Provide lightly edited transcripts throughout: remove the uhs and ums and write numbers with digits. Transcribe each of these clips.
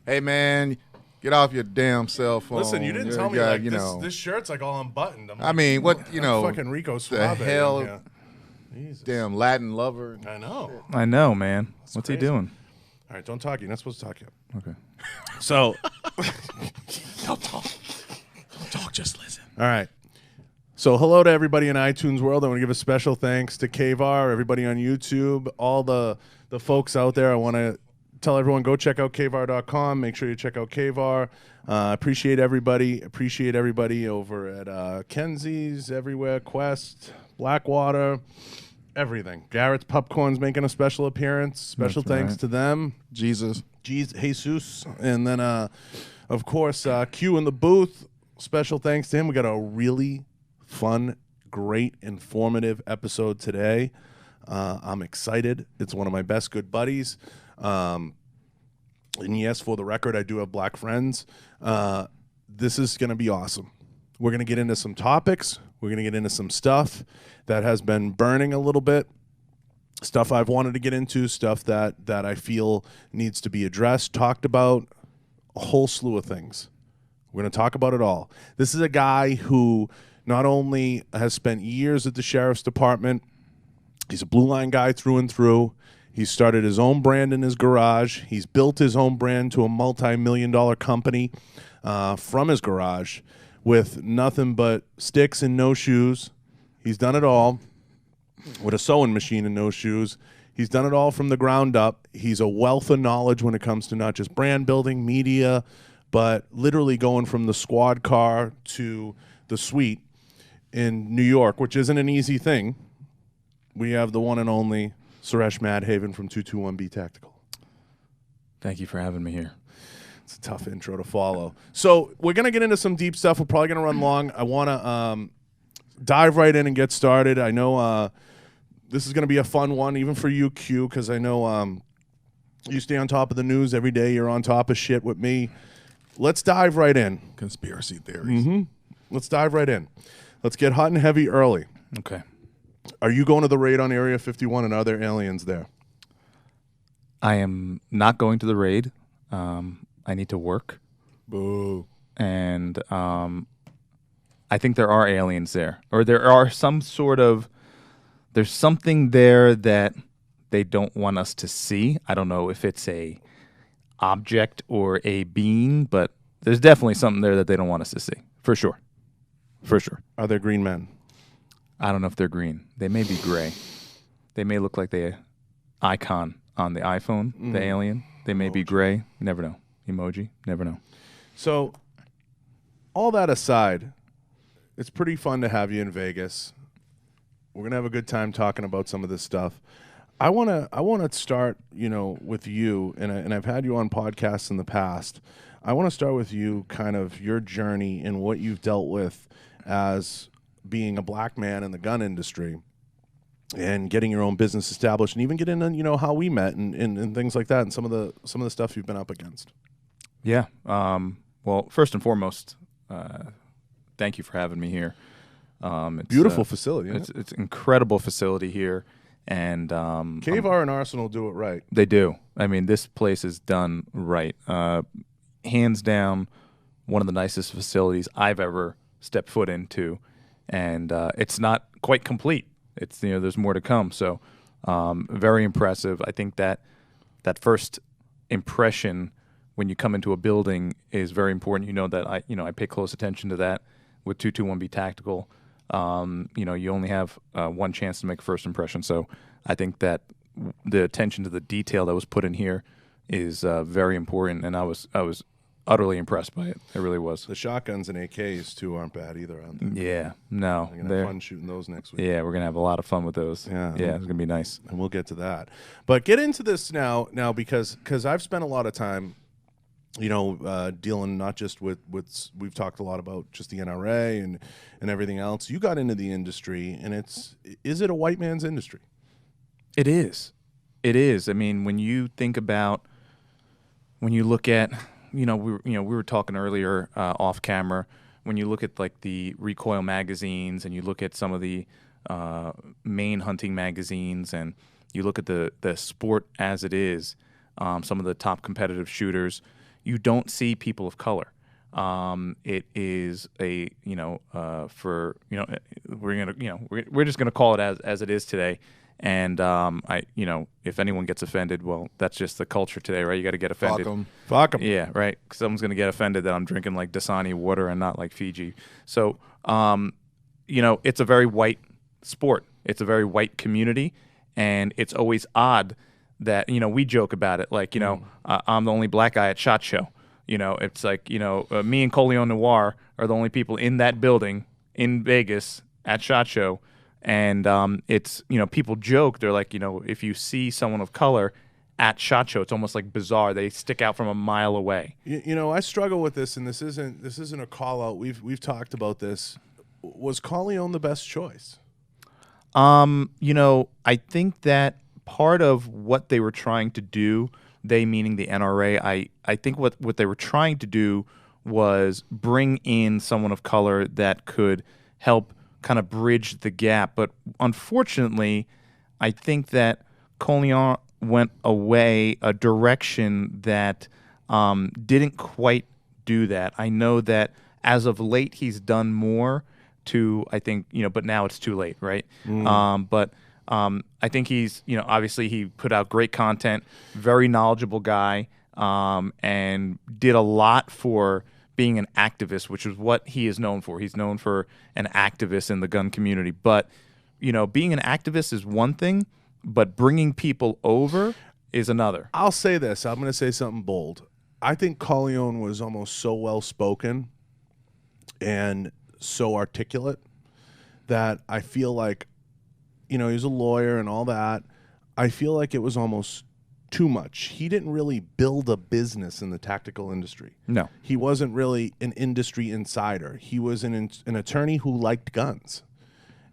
hey man, get off your damn cell phone. Listen, you didn't tell me got, like you this. know. This shirt's like all unbuttoned. I mean, what I'm fucking Rico the Suave. hell? In here. Jesus. Damn Latin lover. I know. I know, man. What's crazy. he doing? All right, don't talk. You're not supposed to talk yet. Okay. So, Don't talk. Don't talk. Just listen. all right. So, hello to everybody in iTunes world. I want to give a special thanks to K-Var, everybody on YouTube, all the folks out there. I want to tell everyone, go check out kvar.com. Make sure you check out K-Var. Appreciate everybody. Appreciate everybody over at Kenzie's, everywhere, Quest, Blackwater, everything. Garrett's Popcorn's making a special appearance. Special That's thanks right. to them. Jesus. Jesus. And then, of course, Q in the booth. Special thanks to him. We got a really fun, great, informative episode today. I'm excited. It's one of my best good buddies. And yes, for the record, I do have black friends. This is going to be awesome. We're going to get into some topics. We're going to get into some stuff that has been burning a little bit. Stuff I've wanted to get into, stuff that I feel needs to be addressed, talked about, a whole slew of things. We're going to talk about it all. This is a guy who not only has spent years at the sheriff's department, he's a blue line guy through and through. He started his own brand in his garage. He's built his own brand to a multi-million-dollar company from his garage with nothing but sticks and no shoes. He's done it all with a sewing machine and no shoes. He's done it all from the ground up. He's a wealth of knowledge when it comes to not just brand building, media, but literally going from the squad car to the suite in New York, which isn't an easy thing. We have the one and only SURESH Madhavan from 221B Tactical. Thank you for having me here. It's a tough intro to follow. So we're going to get into some deep stuff. We're probably going to run long. I want to dive right in and get started. I know this is going to be a fun one, even for you, Q, because I know you stay on top of the news every day. You're on top of shit with me. Let's dive right in. Conspiracy theories. Mm-hmm. Let's dive right in. Let's get hot and heavy early. Okay. Are you going to the raid on Area 51 and are there aliens there? I am not going to the raid. I need to work. Boo. And I think there are aliens there. Or there are some sort of... There's something there that they don't want us to see. I don't know if it's a object or a being, but there's definitely something there that they don't want us to see. For sure. For sure. Are there green men? I don't know if they're green. They may be gray. They may look like the icon on the iPhone, the alien. They may be gray. You never know. Emoji. Never know. So, all that aside, it's pretty fun to have you in Vegas. We're gonna have a good time talking about some of this stuff. I wanna start, with you, and I've had you on podcasts in the past. I want to start with you, kind of your journey and what you've dealt with as being a black man in the gun industry, and getting your own business established, and even get into how we met and things like that, and some of the stuff you've been up against. Yeah. Well, first and foremost, thank you for having me here. It's Beautiful facility. Isn't It's an incredible facility here, and K-Var and Arsenal do it right. They do. I mean, this place is done right. Hands down, one of the nicest facilities I've ever stepped foot into, and it's not quite complete. It's there's more to come. So, very impressive. I think that first impression when you come into a building is very important. You know that I pay close attention to that with 221B Tactical. You only have one chance to make a first impression. So I think that the attention to the detail that was put in here is very important, and I was utterly impressed by it. It really was. The shotguns and AKs too aren't bad either, aren't they? Yeah, no, We're gonna have fun shooting those next week. Yeah, we're gonna have a lot of fun with those. Yeah. It's gonna be nice. And we'll get to that. But get into this now because I've spent a lot of time, dealing not just with we've talked a lot about just the NRA and everything else. You got into the industry, and is it a white man's industry? It is. I mean, when you look at, we were talking earlier off camera. When you look at like the recoil magazines, and you look at some of the main hunting magazines, and you look at the sport as it is, some of the top competitive shooters, you don't see people of color. It is a we're just gonna call it as it is today. And if anyone gets offended, well, that's just the culture today, right? You got to get offended. Fuck 'em. Yeah, right. Someone's gonna get offended that I'm drinking like Dasani water and not like Fiji. So, it's a very white sport. It's a very white community, and it's always odd that we joke about it. Like I'm the only black guy at SHOT Show. It's like me and Colin Noir are the only people in that building in Vegas at SHOT Show. And it's people joke, they're like, if you see someone of color at SHOT Show, it's almost like bizarre. They stick out from a mile away. I struggle with this, and this isn't a call out. We've talked about this. Was Corleone the best choice? I think that part of what they were trying to do, they meaning the NRA, I think what they were trying to do was bring in someone of color that could help kind of bridge the gap. But unfortunately, I think that Colin went away a direction that didn't quite do that. I know that as of late, he's done more to, I think, but now it's too late, right? But I think he's, obviously he put out great content, very knowledgeable guy, and did a lot for being an activist, which is what he is known for. He's known for an activist in the gun community. But, being an activist is one thing, but bringing people over is another. I'll say this. I'm going to say something bold. I think Corleone was almost so well-spoken and so articulate that I feel like, he's a lawyer and all that. I feel like it was almost too much. He didn't really build a business in the tactical industry. No. He wasn't really an industry insider. He was an attorney who liked guns.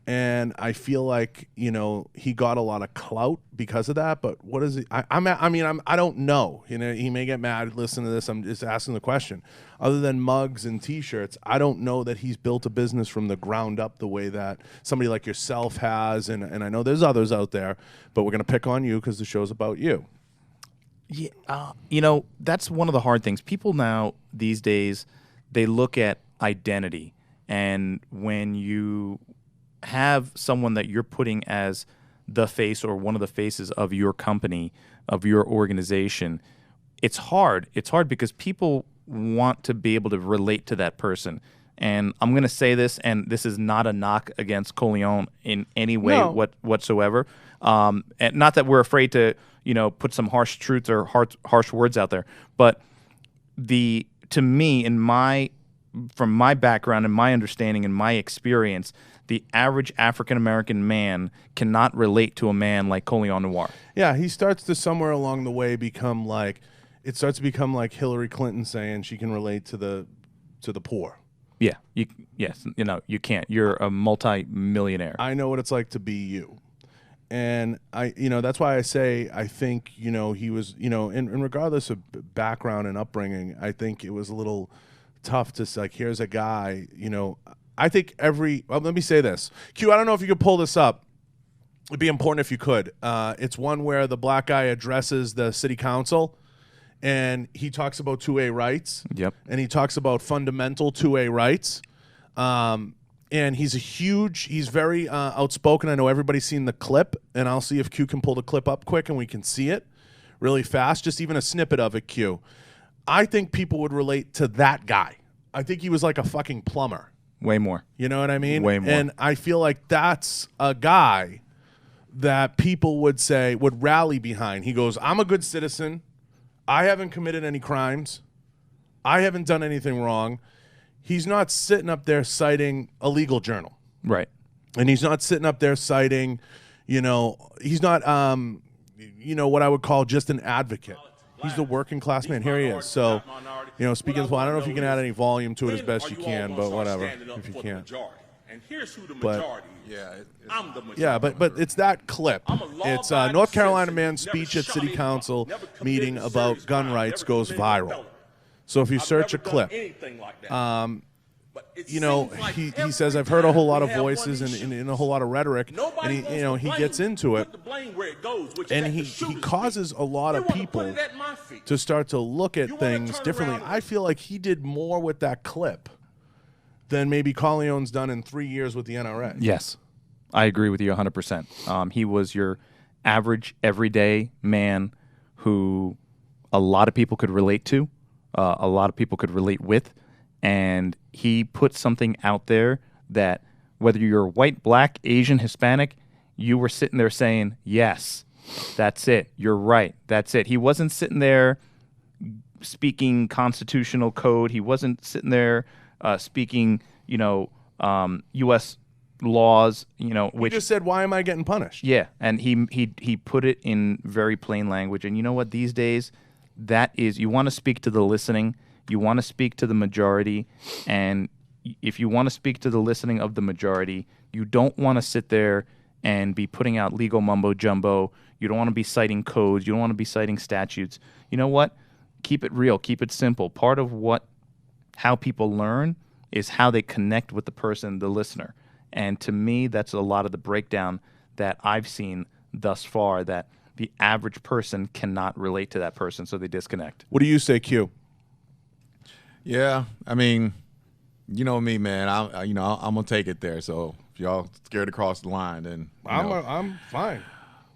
And I feel like, he got a lot of clout because of that. But what is it? I don't know. He may get mad. Listen to this. I'm just asking the question. Other than mugs and T-shirts, I don't know that he's built a business from the ground up the way that somebody like yourself has. And I know there's others out there, but we're going to pick on you because the show's about you. Yeah, that's one of the hard things. People now these days, they look at identity, and when you have someone that you're putting as the face or one of the faces of your company, of your organization, it's hard. It's hard because people want to be able to relate to that person. And I'm going to say this, and this is not a knock against Corleone in any way whatsoever. And not that we're afraid to, put some harsh truths or harsh words out there. But to me, from my background and my understanding and my experience, the average African-American man cannot relate to a man like Colin Noir. Yeah, he starts to somewhere along the way become like Hillary Clinton saying she can relate to the poor. Yeah, you can't. You're a multi-millionaire. I know what it's like to be you. And that's why I say I think, he was, and regardless of background and upbringing, I think it was a little tough to say, like, here's a guy, I think let me say this. Q, I don't know if you could pull this up. It'd be important if you could. It's one where the black guy addresses the city council, and he talks about 2A rights. Yep. And he talks about fundamental 2A rights. And he's very outspoken. I know everybody's seen the clip, and I'll see if Q can pull the clip up quick and we can see it really fast, just even a snippet of it, Q. I think people would relate to that guy. I think he was like a fucking plumber. Way more. You know what I mean? Way more. And I feel like that's a guy that people would rally behind. He goes, I'm a good citizen. I haven't committed any crimes. I haven't done anything wrong. He's not sitting up there citing a legal journal. Right. And he's not sitting up there citing, he's not, what I would call just an advocate. He's the working class man. Here he is. So, speaking of, I don't know if you can add any volume to it as best you can, but whatever, if you can't. And here's who the majority is. I'm the majority. Yeah, but it's that clip. It's North Carolina man's speech at city council meeting about gun rights goes viral. So if you search a clip, you know, he says, I've heard a whole lot of voices and a whole lot of rhetoric, and he gets into it, and he causes a lot of people to start to look at things differently. I feel like he did more with that clip than maybe Corleone's done in 3 years with the NRA. Yes, I agree with you 100%. He was your average, everyday man who a lot of people could relate to, a lot of people could relate with, and he put something out there that whether you're white, black, Asian, Hispanic, you were sitting there saying, yes, that's it. You're right. That's it. He wasn't sitting there speaking constitutional code. He wasn't sitting there speaking, U.S. laws, which he just said, why am I getting punished? Yeah, and he put it in very plain language. And you know what? These days, that is, you want to speak to the listening, you want to speak to the majority, and if you want to speak to the listening of the majority, you don't want to sit there and be putting out legal mumbo jumbo. You don't want to be citing codes. You don't want to be citing statutes. You know what? Keep it real. Keep it simple. Part of how people learn is how they connect with the person, the listener. And to me, that's a lot of the breakdown that I've seen thus far, that the average person cannot relate to that person, so they disconnect. What do you say, Q? Yeah, I mean, you know me, man. I'm gonna take it there. So if y'all scared to cross the line, then I'm fine.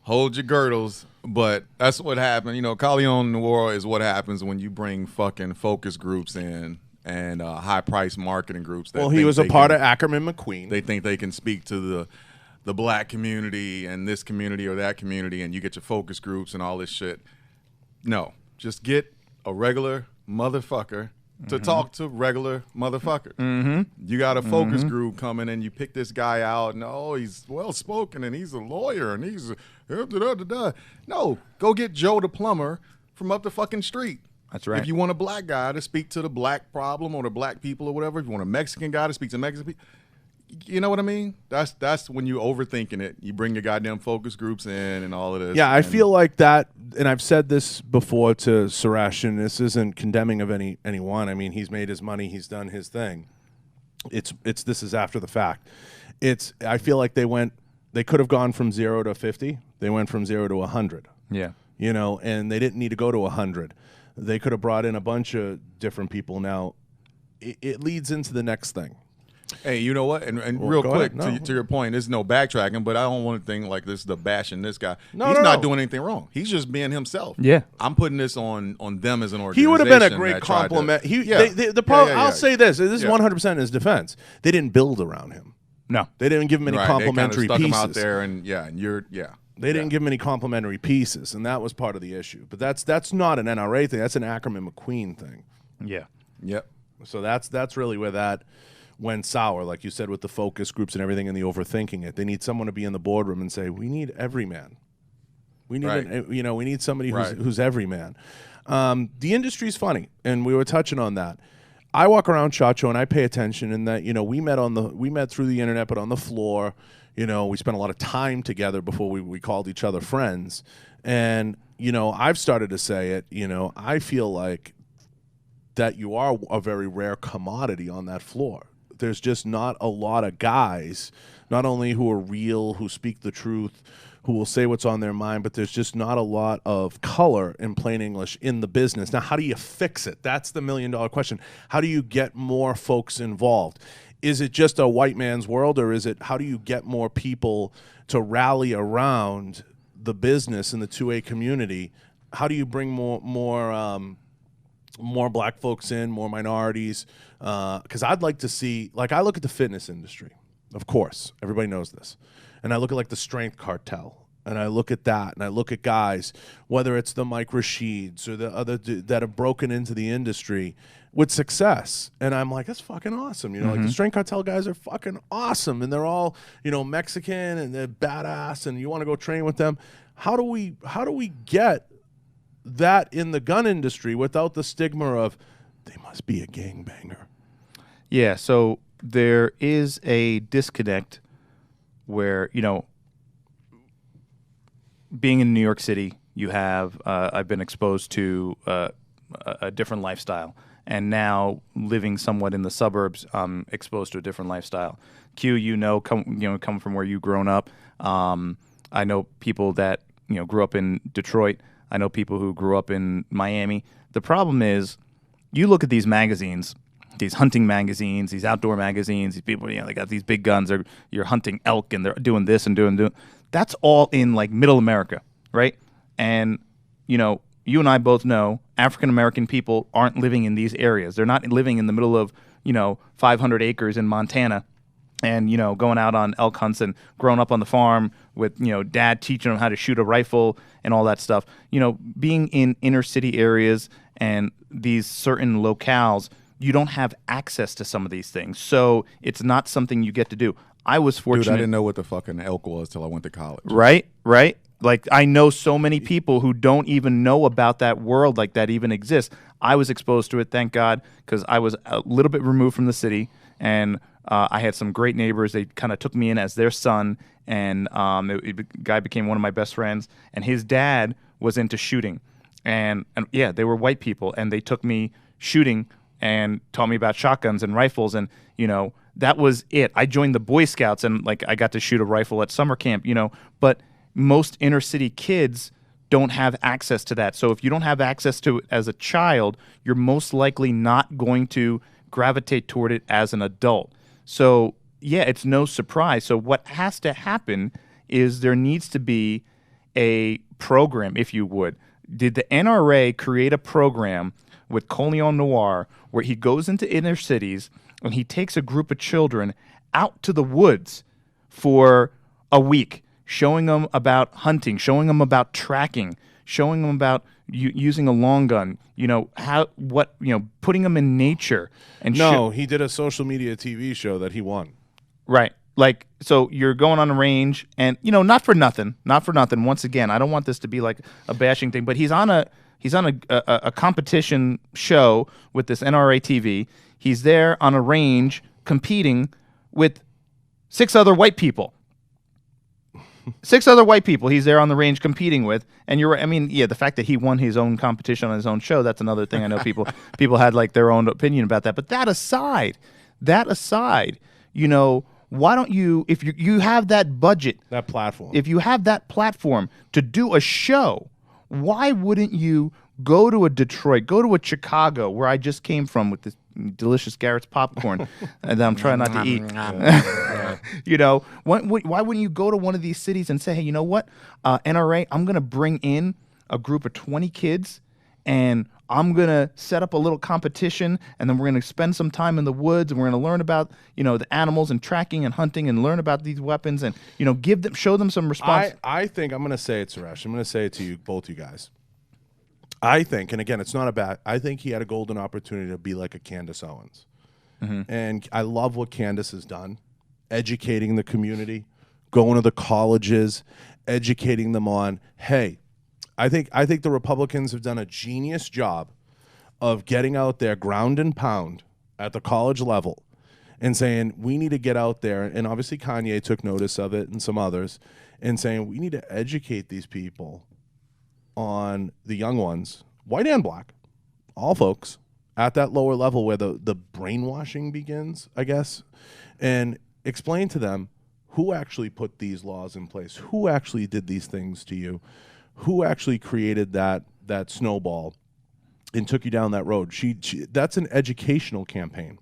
Hold your girdles. But that's what happened. Colin and MORE is what happens when you bring fucking focus groups in and high-priced marketing groups. Well, he was a part of Ackerman McQueen. They think they can speak to the black community and this community or that community, and you get your focus groups and all this shit. No, just get a regular motherfucker to talk to regular motherfuckers. You got a focus group coming, and you pick this guy out, and he's well-spoken, and he's a lawyer, and he's No, go get Joe the plumber from up the fucking street. That's right. If you want a black guy to speak to the black problem or the black people or whatever, if you want a Mexican guy to speak to Mexican people, you know what I mean? That's when you overthinking it. You bring your goddamn focus groups in and all of this. Yeah, I feel like that, and I've said this before to SURESH, and this isn't condemning of anyone. I mean, he's made his money, he's done his thing. This is after the fact. I feel like they could have gone from 0 to 50. They went from 0 to 100. Yeah. And they didn't need to go to 100. They could have brought in a bunch of different people. Now, it leads into the next thing. Hey, you know what? And real quick, to your point, there's no backtracking, but I don't want to think like this is the bashing this guy. He's not doing anything wrong. He's just being himself. Yeah. I'm putting this on them as an organization. He would have been a great compliment. I'll say this. This is 100% his defense. They didn't build around him. No. They didn't give him any complimentary they kinda pieces. stuck him out there, and They didn't give him any complimentary pieces, and that was part of the issue. But that's not an NRA thing. That's an Ackerman McQueen thing. Yeah. Yep. So that's really where that went sour, like you said, with the focus groups and everything and the overthinking it. They need someone to be in the boardroom and say, we need every man. We need we need somebody who's every man. The industry's funny, and we were touching on that. I walk around SHOT Show and I pay attention in that, we met through the internet, but on the floor, we spent a lot of time together before we called each other friends. And, I've started to say it, I feel like that you are a very rare commodity on that floor. There's just not a lot of guys, not only who are real, who speak the truth, who will say what's on their mind, but there's just not a lot of color in plain English in the business. Now, how do you fix it? That's the million-dollar question. How do you get more folks involved? Is it just a white man's world, or is it how do you get more people to rally around the business in the 2A community? How do you bring more black folks in, more minorities? Because I'd like to see, like, I look at the fitness industry, of course, everybody knows this, and I look at like the strength cartel, and I look at that, and I look at guys, whether it's the Mike Rashids or the other that have broken into the industry with success, and I'm like, that's fucking awesome. Like the strength cartel guys are fucking awesome, and they're all Mexican, and they're badass, and you want to go train with them. How do we get that in the gun industry without the stigma of they must be a gangbanger? Yeah, so there is a disconnect where, being in New York City, you have I've been exposed to a different lifestyle. and now living somewhat in the suburbs, exposed to a different lifestyle. Q, come from where you've grown up. I know people that grew up in Detroit. I know people who grew up in Miami. The problem is, you look at these magazines, these hunting magazines, these outdoor magazines. These people, they got these big guns. You're hunting elk, and they're doing this and doing. That's all in like Middle America, right? And you and I both know African American people aren't living in these areas. They're not living in the middle of 500 acres in Montana, and going out on elk hunts and growing up on the farm with dad teaching them how to shoot a rifle and all that stuff. Being in inner city areas and these certain locales, you don't have access to some of these things, so it's not something you get to do. I was fortunate. Dude, I didn't know what the fucking elk was till I went to college. Right. Like, I know so many people who don't even know about that world, like that even exists. I was exposed to it, thank God, because I was a little bit removed from the city, and I had some great neighbors. They kind of took me in as their son, and the guy became one of my best friends, and his dad was into shooting. And yeah, they were white people, and they took me shooting and taught me about shotguns and rifles, and that was it. I joined the Boy Scouts, and like I got to shoot a rifle at summer camp, but most inner city kids don't have access to that. So if you don't have access to it as a child, you're most likely not going to gravitate toward it as an adult. So yeah, it's no surprise. So what has to happen is there needs to be a program, if you would. Did the NRA create a program with Colin Noir where he goes into inner cities and he takes a group of children out to the woods for a week, showing them about hunting, showing them about tracking, showing them about using a long gun, putting them in nature. And he did a social media TV show that he won. Right. Like, so you're going on a range, and not for nothing. Once again, I don't want this to be like a bashing thing, but he's on a competition show with this NRA TV. He's there on a range competing with 6 other white people. 6 other white people he's there on the range competing with, and the fact that he won his own competition on his own show, that's another thing. I know people had like their own opinion about that. But that aside, why don't you, if you have that budget, that platform, if you have that platform to do a show, why wouldn't you go to a Detroit, go to a Chicago, where I just came from with this delicious Garrett's popcorn that I'm trying not to eat. Why wouldn't you go to one of these cities and say, hey, you know what, NRA, I'm going to bring in a group of 20 kids, and I'm going to set up a little competition, and then we're going to spend some time in the woods, and we're going to learn about, the animals and tracking and hunting, and learn about these weapons, and, show them some response. I think I'm going to say it, Suresh. I'm going to say it to you, both you guys. I think, and again, it's not a bad, I think he had a golden opportunity to be like a Candace Owens. Mm-hmm. And I love what Candace has done, educating the community, going to the colleges, educating them on, hey, I think the Republicans have done a genius job of getting out there ground and pound at the college level and saying, we need to get out there, and obviously Kanye took notice of it and some others, and saying we need to educate these people on the young ones, white and black, all folks, at that lower level where the brainwashing begins, I guess, and explain to them who actually put these laws in place, who actually did these things to you, who actually created that snowball and took you down that road. She that's an educational campaign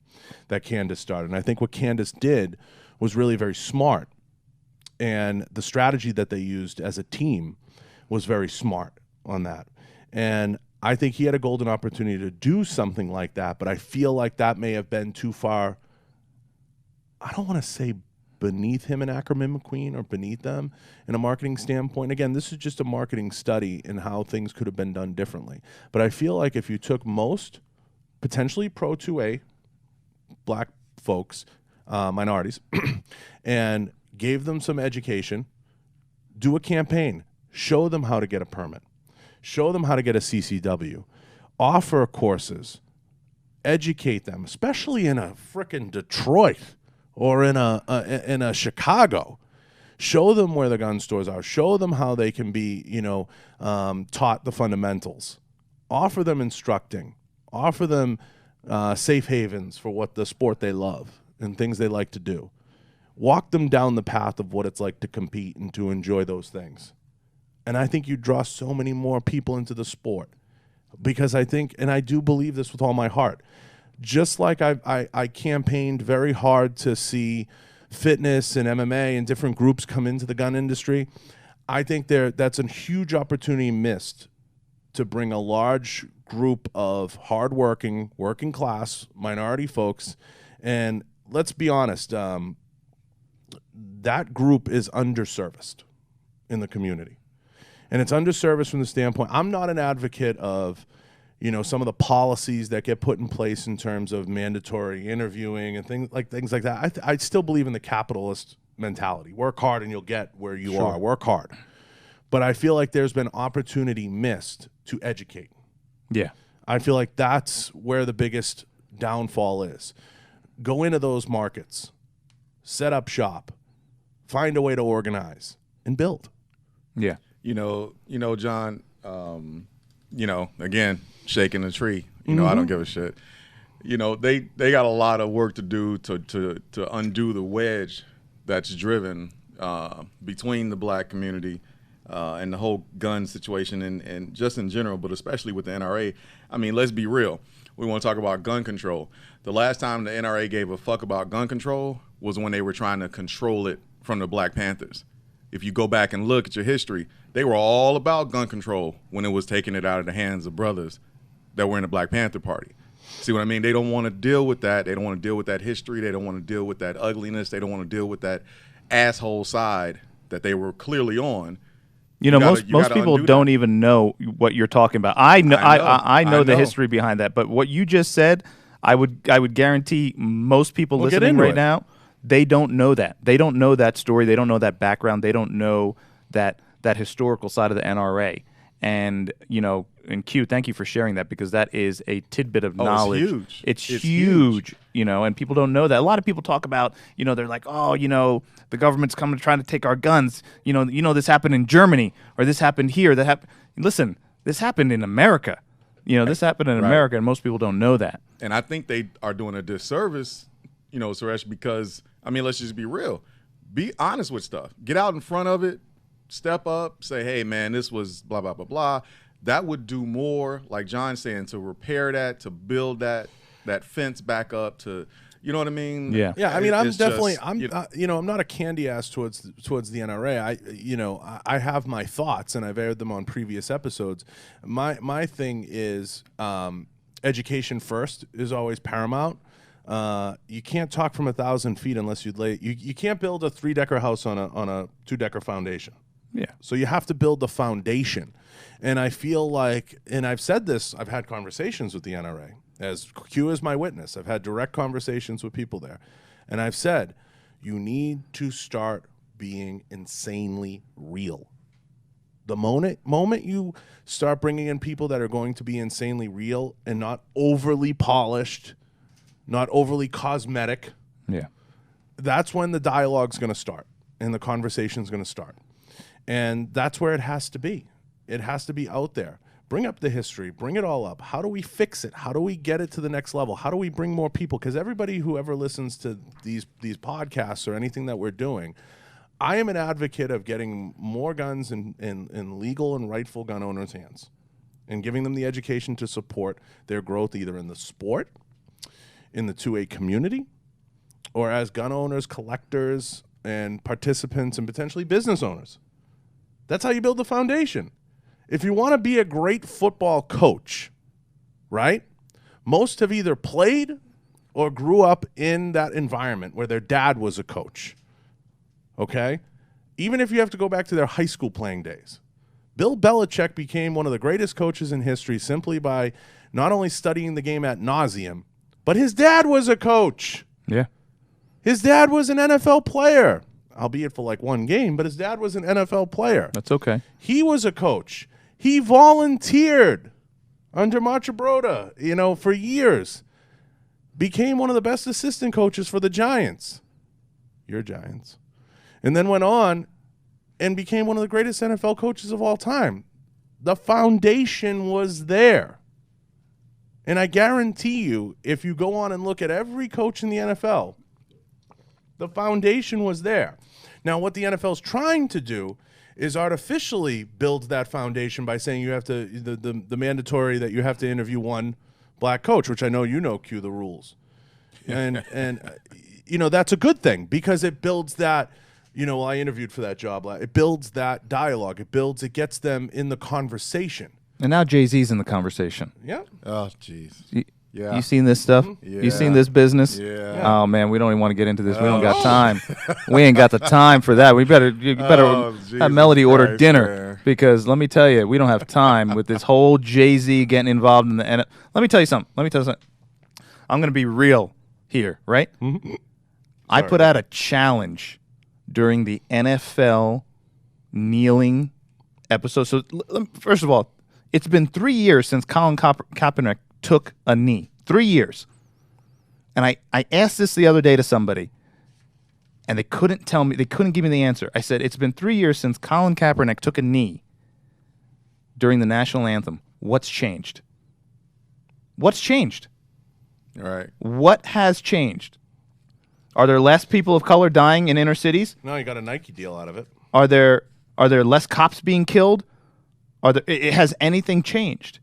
that Candace started, and I think what Candace did was really very smart, and the strategy that they used as a team was very smart on that. And I think he had a golden opportunity to do something like that, but I feel like that may have been too far. I don't want to say beneath him and Ackerman McQueen, or beneath them in a marketing standpoint. Again, this is just a marketing study in how things could have been done differently. But I feel like if you took most potentially pro 2A black folks, minorities, and gave them some education, do a campaign, show them how to get a permit, show them how to get a CCW, offer courses, educate them, especially in a frickin' Detroit or in a Chicago. Show them where the gun stores are. Show them how they can be, taught the fundamentals. Offer them instructing. Offer them safe havens for what the sport they love and things they like to do. Walk them down the path of what it's like to compete and to enjoy those things. And I think you draw so many more people into the sport, because I think, and I do believe this with all my heart, just like I campaigned very hard to see fitness and MMA and different groups come into the gun industry, I think that's a huge opportunity missed to bring a large group of hardworking, working class, minority folks. And let's be honest, that group is underserviced in the community. And it's underserviced from the standpoint, I'm not an advocate of, some of the policies that get put in place in terms of mandatory interviewing and things like that. I still believe in the capitalist mentality. Work hard and you'll get where you are. Work hard. But I feel like there's been opportunity missed to educate. Yeah. I feel like that's where the biggest downfall is. Go into those markets, set up shop, find a way to organize, and build. Yeah. John, again, shaking the tree. I don't give a shit. They got a lot of work to do to undo the wedge that's driven between the black community and the whole gun situation and just in general, but especially with the NRA. I mean, let's be real. We want to talk about gun control. The last time the NRA gave a fuck about gun control was when they were trying to control it from the Black Panthers. If you go back and look at your history, they were all about gun control when it was taking it out of the hands of brothers that were in the Black Panther Party. See what I mean? They don't want to deal with that. They don't want to deal with that history. They don't want to deal with that ugliness. They don't want to deal with that asshole side that they were clearly on. Most people don't even know what you're talking about. I know the history behind that, but what you just said, I would guarantee most people listening right now, they don't know that. They don't know that story. They don't know that background. They don't know that historical side of the NRA. And and Q, thank you for sharing that, because that is a tidbit of knowledge. It's huge. It's huge. And people don't know that. A lot of people talk about, they're like, the government's coming to try to take our guns. This happened in Germany, or this happened here. Listen, this happened in America. This happened in America, and most people don't know that. And I think they are doing a disservice, Suresh, because, let's just be real. Be honest with stuff. Get out in front of it. Step up. Say, hey, man, this was blah, blah, blah, blah. That would do more, like John's saying, to repair that, to build that fence back up, to, you know what I mean? Yeah. Yeah. I'm not a candy ass towards the NRA. I have my thoughts, and I've aired them on previous episodes. My thing is education first is always paramount. You can't talk from 1,000 feet unless you can't build a 3-decker house on a 2-decker foundation. Yeah. So you have to build the foundation. And I feel like, and I've said this, I've had conversations with the NRA, as Q is my witness. I've had direct conversations with people there. And I've said, you need to start being insanely real. The moment you start bringing in people that are going to be insanely real and not overly polished, not overly cosmetic, that's when the dialogue's going to start and the conversation's going to start. And that's where it has to be. It has to be out there. Bring up the history. Bring it all up. How do we fix it? How do we get it to the next level? How do we bring more people? Because everybody who ever listens to these podcasts or anything that we're doing, I am an advocate of getting more guns in legal and rightful gun owners' hands and giving them the education to support their growth either in the sport, in the 2A community, or as gun owners, collectors, and participants, and potentially business owners. That's how you build the foundation. If you want to be a great football coach, right? Most have either played or grew up in that environment where their dad was a coach. Okay? Even if you have to go back to their high school playing days. Bill Belichick became one of the greatest coaches in history simply by not only studying the game ad nauseum, but his dad was a coach. Yeah. His dad was an NFL player. Albeit for like one game, but his dad was an NFL player. That's okay. He was a coach. He volunteered under Marchabrota, for years. Became one of the best assistant coaches for the Giants. Your Giants. And then went on and became one of the greatest NFL coaches of all time. The foundation was there. And I guarantee you, if you go on and look at every coach in the NFL, the foundation was there. Now, what the NFL is trying to do is artificially build that foundation by saying you have to, the mandatory that you have to interview one black coach, which I know you know, cue the rules. And you know, that's a good thing because it builds that, you know, I interviewed for that job. It builds that dialogue. It gets them in the conversation. And now Jay-Z's in the conversation. Yeah. Oh, jeez. Yeah. You seen this stuff? Yeah. You seen this business? Yeah. Oh man, we don't even want to get into this. We don't got time. We ain't got the time for that. You better have Melody order dinner man. because let me tell you, we don't have time with this whole Jay-Z getting involved in the NFL. Let me tell you something. I'm gonna be real here, right? I put out a challenge during the NFL kneeling episode. So first of all, it's been 3 years since Colin Kaepernick took a knee. 3 years. And I asked this the other day to somebody, and they couldn't tell me, they couldn't give me the answer. I said, it's been 3 years since Colin Kaepernick took a knee during the national anthem. What's changed? What's changed? All right. What has changed? Are there less people of color dying in inner cities? No, you got a Nike deal out of it. Are there less cops being killed? Has anything changed?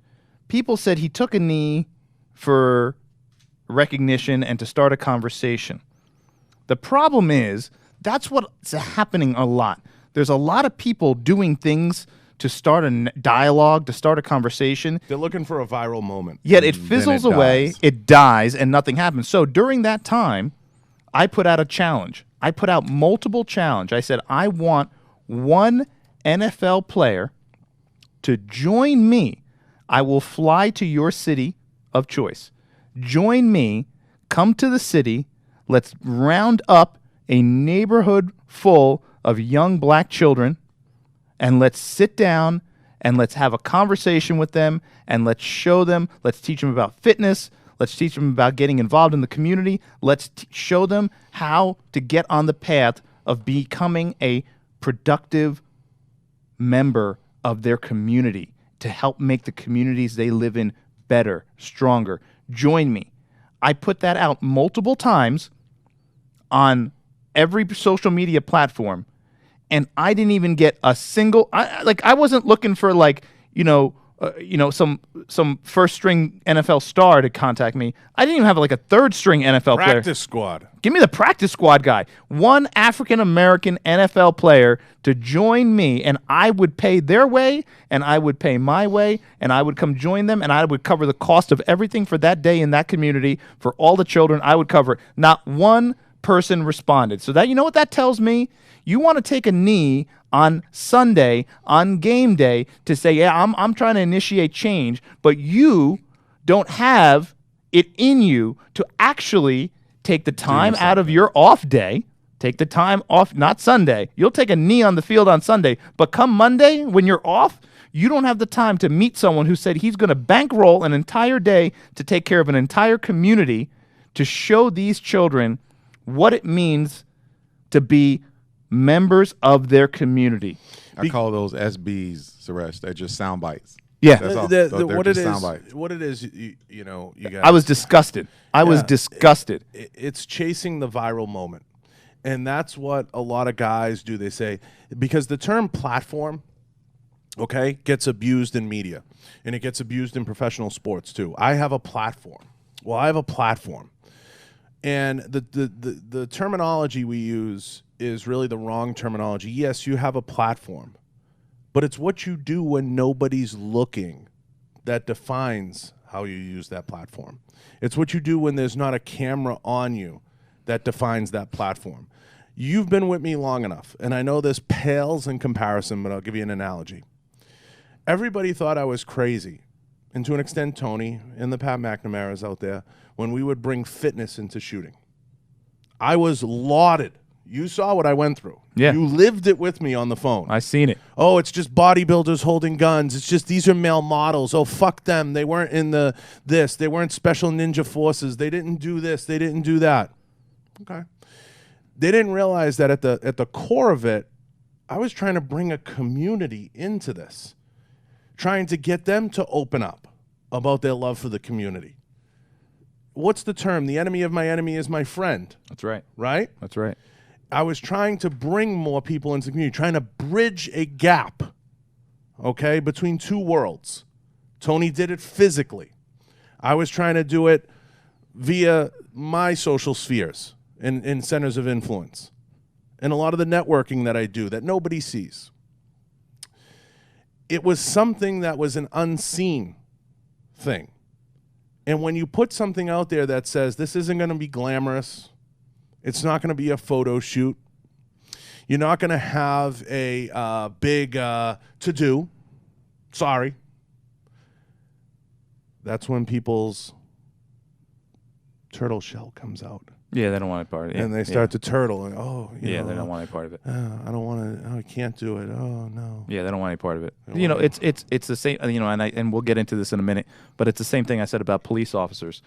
People said he took a knee for recognition and to start a conversation. The problem is that's what's happening a lot. There's a lot of people doing things to start a dialogue, to start a conversation. They're looking for a viral moment. Yet it fizzles away, it dies, and nothing happens. So during that time, I put out a challenge. I put out multiple challenges. I said, I want one NFL player to join me. I will fly to your city of choice. Join me, come to the city, let's round up a neighborhood full of young black children, and let's sit down and let's have a conversation with them, and let's show them, let's teach them about fitness, let's teach them about getting involved in the community, let's show them how to get on the path of becoming a productive member of their community to help make the communities they live in better, stronger. Join me. I put that out multiple times on every social media platform, and I didn't even get a single. I wasn't looking for some first string NFL star to contact me. I didn't even have like a third string NFL player. Practice squad. Give me the practice squad guy. One African American NFL player to join me, and I would pay their way, and I would pay my way, and I would come join them, and I would cover the cost of everything for that day in that community for all the children. I would cover it. Not one person responded. So that, you know what that tells me? You want to take a knee on Sunday, on game day, to say, yeah, I'm trying to initiate change, but you don't have it in you to actually take the time out of your off day, take the time off, not Sunday. You'll take a knee on the field on Sunday, but come Monday when you're off, you don't have the time to meet someone who said he's going to bankroll an entire day to take care of an entire community to show these children what it means to be members of their community. I call those SBs, Suresh. They're just sound bites. Yeah. That's all. What it sound bites. is, you guys. I was disgusted. I was disgusted. It's chasing the viral moment. And that's what a lot of guys do. They say, because the term platform, okay, gets abused in media. And it gets abused in professional sports too. I have a platform. Well, I have a platform. And the terminology we use is really the wrong terminology. Yes, you have a platform, but it's what you do when nobody's looking that defines how you use that platform. It's what you do when there's not a camera on you that defines that platform. You've been with me long enough, and I know this pales in comparison, but I'll give you an analogy. Everybody thought I was crazy, and to an extent, Tony and the Pat McNamara's out there, when we would bring fitness into shooting. I was lauded. You saw what I went through. Yeah. You lived it with me on the phone. I seen it. Oh, it's just bodybuilders holding guns. It's just these are male models. Oh, fuck them. They weren't in this. They weren't special ninja forces. They didn't do this. They didn't do that. Okay. They didn't realize that at the core of it, I was trying to bring a community into this, trying to get them to open up, about their love for the community. What's the term? The enemy of my enemy is my friend. That's right. Right? That's right. I was trying to bring more people into the community, trying to bridge a gap, okay, between two worlds. Tony did it physically. I was trying to do it via my social spheres and centers of influence and a lot of the networking that I do that nobody sees. It was something that was an unseen thing. And when you put something out there that says this isn't going to be glamorous, it's not going to be a photo shoot, you're not going to have a big to-do, sorry, that's when people's turtle shell comes out. Yeah, they don't want any part of it. And they start to turtle. And, they don't want any part of it. I don't want to. I can't do it. Oh no. Yeah, they don't want any part of it. It's the same. And we'll get into this in a minute. But it's the same thing I said about police officers.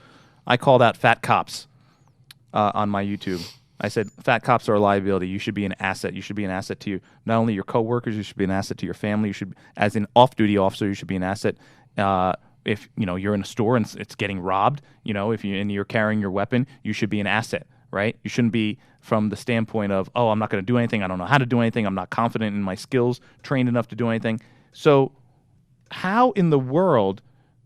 I called out fat cops on my YouTube. I said fat cops are a liability. You should be an asset. You should be an asset to not only your coworkers. You should be an asset to your family. You should, as an off-duty officer, you should be an asset. If you're in a store and it's getting robbed, if you're carrying your weapon, you should be an asset, right? You shouldn't be from the standpoint of, I'm not going to do anything. I don't know how to do anything. I'm not confident in my skills, trained enough to do anything. So how in the world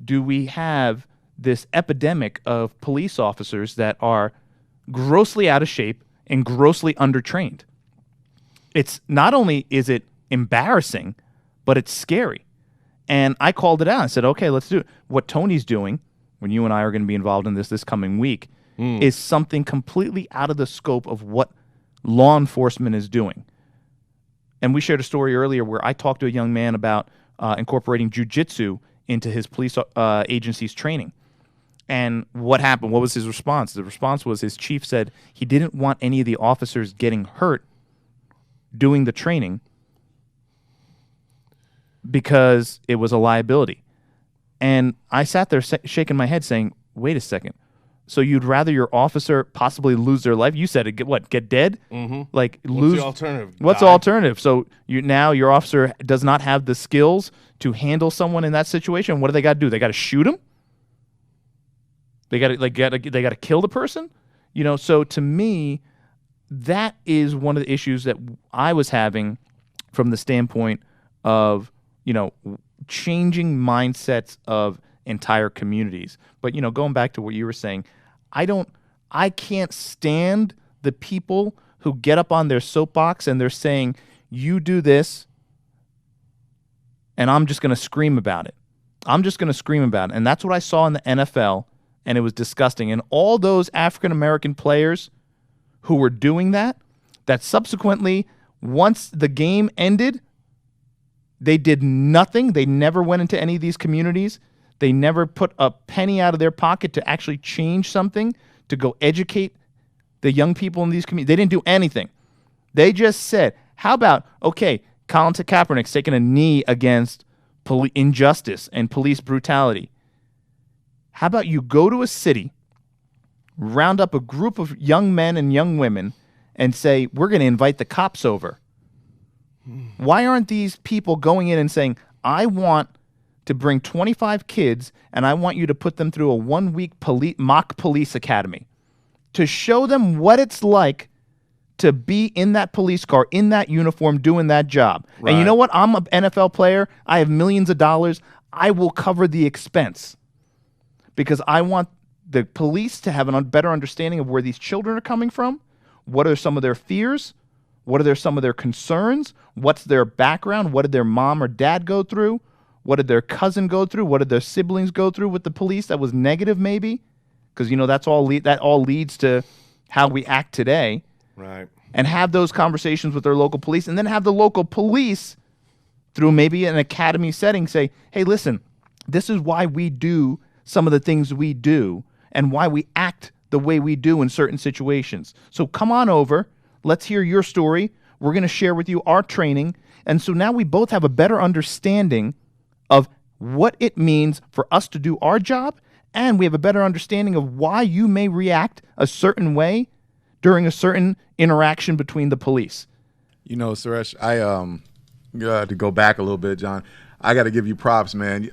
do we have this epidemic of police officers that are grossly out of shape and grossly undertrained? It's not only is it embarrassing, but it's scary. And I called it out. I said, okay, let's do it. What Tony's doing, when you and I are going to be involved in this coming week, is something completely out of the scope of what law enforcement is doing. And we shared a story earlier where I talked to a young man about incorporating jiu-jitsu into his police agency's training. And what happened? What was his response? The response was his chief said he didn't want any of the officers getting hurt doing the training because it was a liability. And I sat there shaking my head saying, wait a second. So you'd rather your officer possibly lose their life? You said it, get dead? Mm-hmm. Like What's the alternative? What's the alternative? So your officer does not have the skills to handle someone in that situation. What do they got to do? They got to shoot him? They got to kill the person? So to me, that is one of the issues that I was having from the standpoint of changing mindsets of entire communities. But, going back to what you were saying, I can't stand the people who get up on their soapbox and they're saying, you do this, and I'm just going to scream about it. I'm just going to scream about it. And that's what I saw in the NFL, and it was disgusting. And all those African-American players who were doing that subsequently, once the game ended, they did nothing. They never went into any of these communities. They never put a penny out of their pocket to actually change something, to go educate the young people in these communities. They didn't do anything. They just said, how about, okay, Colin Kaepernick's taking a knee against injustice and police brutality. How about you go to a city, round up a group of young men and young women, and say, we're going to invite the cops over? Why aren't these people going in and saying, I want to bring 25 kids and I want you to put them through a 1-week mock police academy to show them what it's like to be in that police car, in that uniform, doing that job. Right. And you know what? I'm an NFL player. I have millions of dollars. I will cover the expense because I want the police to have a better understanding of where these children are coming from. What are some of their fears? What are some of their concerns? What's their background? What did their mom or dad go through? What did their cousin go through? What did their siblings go through with the police that was negative maybe? Because, that all leads to how we act today. Right. And have those conversations with their local police, and then have the local police, through maybe an academy setting, say, hey, listen, this is why we do some of the things we do and why we act the way we do in certain situations. So come on over. Let's hear your story. We're going to share with you our training. And so now we both have a better understanding of what it means for us to do our job, and we have a better understanding of why you may react a certain way during a certain interaction between the police. Suresh, I to go back a little bit, John, I got to give you props, man.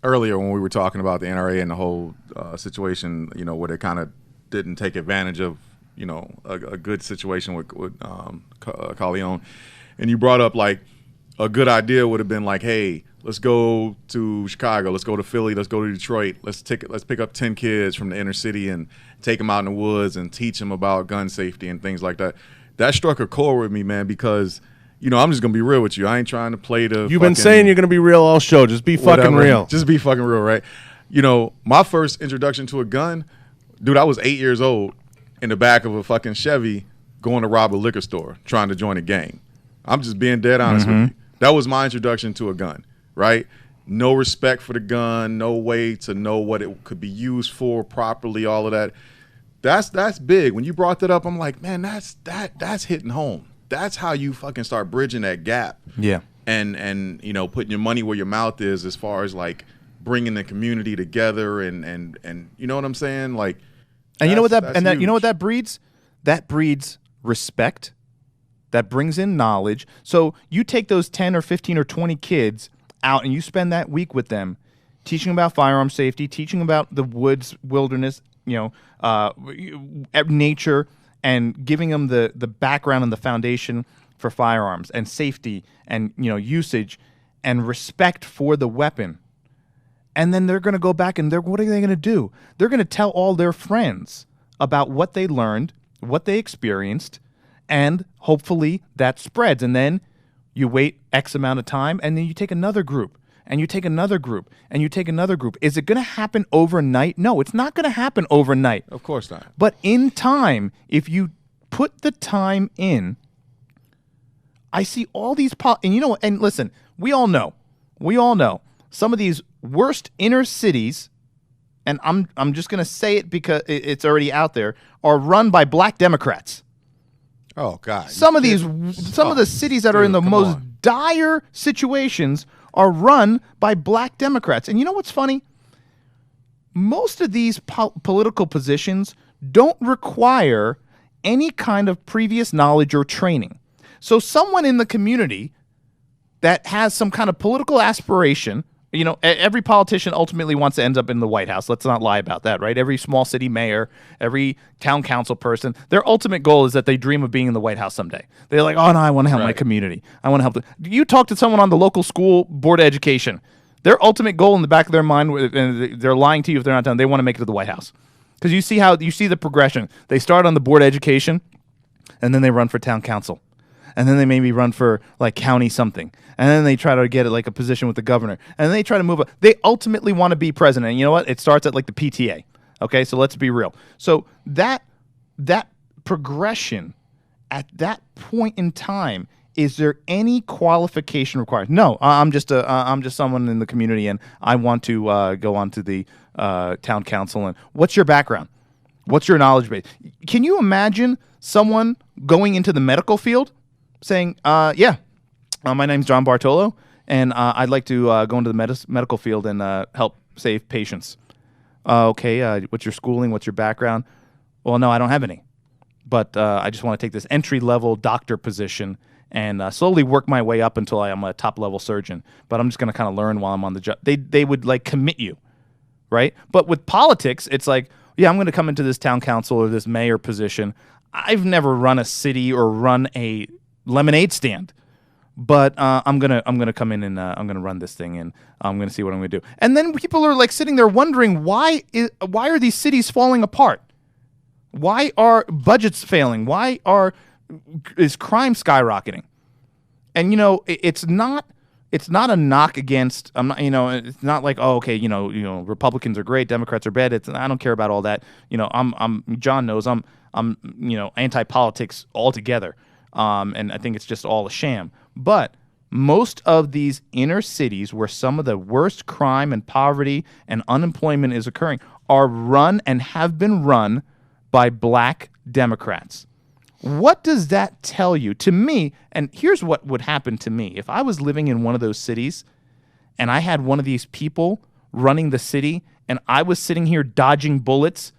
earlier when we were talking about the NRA and the whole situation, you know, where they kind of didn't take advantage of, you know, a good situation with Corleone, and you brought up like a good idea would have been like, hey, let's go to Chicago, let's go to Philly, let's go to Detroit, let's pick up 10 kids from the inner city and take them out in the woods and teach them about gun safety and things like that. That struck a chord with me, man, because, you know, I'm just gonna be real with you. I ain't trying to play the. You've been saying you're gonna be real all show. Just be fucking real. Just be fucking real, right? You know, my first introduction to a gun, dude, I was 8 years old in the back of a fucking Chevy going to rob a liquor store, trying to join a gang. I'm just being dead honest with you. That was my introduction to a gun, right? No respect for the gun, no way to know what it could be used for properly, all of that. That's big. When you brought that up, I'm like, man, that's hitting home. That's how you fucking start bridging that gap. Yeah. And you know, putting your money where your mouth is as far as like bringing the community together and you know what I'm saying? Like, and you know what that huge. you know what that breeds? That breeds respect. That brings in knowledge. So you take those 10 or 15 or 20 kids out and you spend that week with them, teaching about firearm safety, teaching about the woods, wilderness, you know, nature, and giving them the background and the foundation for firearms and safety and, you know, usage and respect for the weapon. And then they're going to go back and what are they going to do? They're going to tell all their friends about what they learned, what they experienced, and hopefully that spreads. And then you wait X amount of time, and then you take another group, and you take another group, and you take another group. Is it going to happen overnight? No, it's not going to happen overnight. Of course not. But in time, if you put the time in, I see all these and you know, and listen, we all know some of these worst inner cities, and I'm just going to say it because it's already out there, are run by black Democrats. Oh God! Some of the cities that are in the most dire situations are run by black Democrats. And you know what's funny? Most of these political positions don't require any kind of previous knowledge or training. So someone in the community that has some kind of political aspiration, you know, every politician ultimately wants to end up in the White House. Let's not lie about that, right? Every small city mayor, every town council person, their ultimate goal is that they dream of being in the White House someday. They're like, oh, no, I want to help my community. I want to help. You talk to someone on the local school board of education, their ultimate goal in the back of their mind, and they're lying to you if they're not done, they want to make it to the White House. Because you see the progression. They start on the board of education, and then they run for town council. And then they maybe run for like county something. And then they try to get like a position with the governor. And then they try to move up. They ultimately want to be president. And you know what? It starts at like the PTA. Okay, so let's be real. So that progression at that point in time, is there any qualification required? No, I'm just someone in the community, and I want to go on to the town council. And what's your background? What's your knowledge base? Can you imagine someone going into the medical field saying, my name's John Bartolo, and I'd like to go into the medical field and help save patients. Okay, what's your schooling? What's your background? Well, no, I don't have any. But I just want to take this entry-level doctor position and slowly work my way up until I am a top-level surgeon. But I'm just going to kind of learn while I'm on the job. They would, like, commit you, right? But with politics, it's like, yeah, I'm going to come into this town council or this mayor position. I've never run a city or run a lemonade stand, but I'm gonna come in and I'm gonna run this thing, and I'm gonna see what I'm gonna do. And then people are like sitting there wondering why are these cities falling apart? Why are budgets failing? Why is crime skyrocketing? And you know, it's not a knock against. I'm not, you know, it's not like, oh, okay, you know, Republicans are great, Democrats are bad. I don't care about all that. You know, John knows I'm you know, anti-politics altogether. And I think it's just all a sham. But most of these inner cities where some of the worst crime and poverty and unemployment is occurring are run and have been run by black Democrats. What does that tell you? To me, and here's what would happen to me. If I was living in one of those cities and I had one of these people running the city and I was sitting here dodging bullets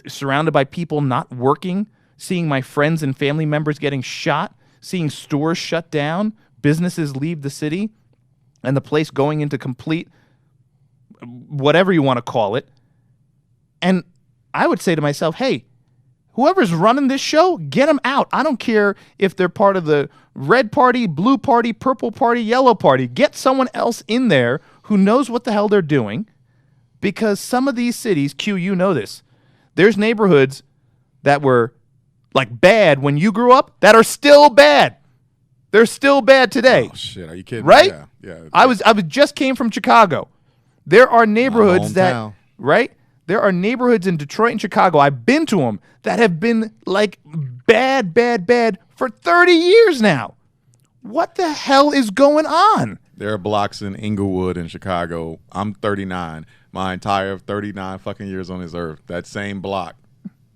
surrounded by people not working, seeing my friends and family members getting shot, seeing stores shut down, businesses leave the city, and the place going into complete whatever you want to call it. And I would say to myself, hey, whoever's running this show, get them out. I don't care if they're part of the red party, blue party, purple party, yellow party. Get someone else in there who knows what the hell they're doing, because some of these cities, Q, you know this, there's neighborhoods that were like bad when you grew up that are still bad. They're still bad today. Oh shit, are you kidding? Right? Yeah. I just came from Chicago. There are neighborhoods hometown. right? There are neighborhoods in Detroit and Chicago, I've been to them, that have been like bad for 30 years now. What the hell is going on? There are blocks in Inglewood in Chicago. I'm 39. My entire 39 fucking years on this earth, that same block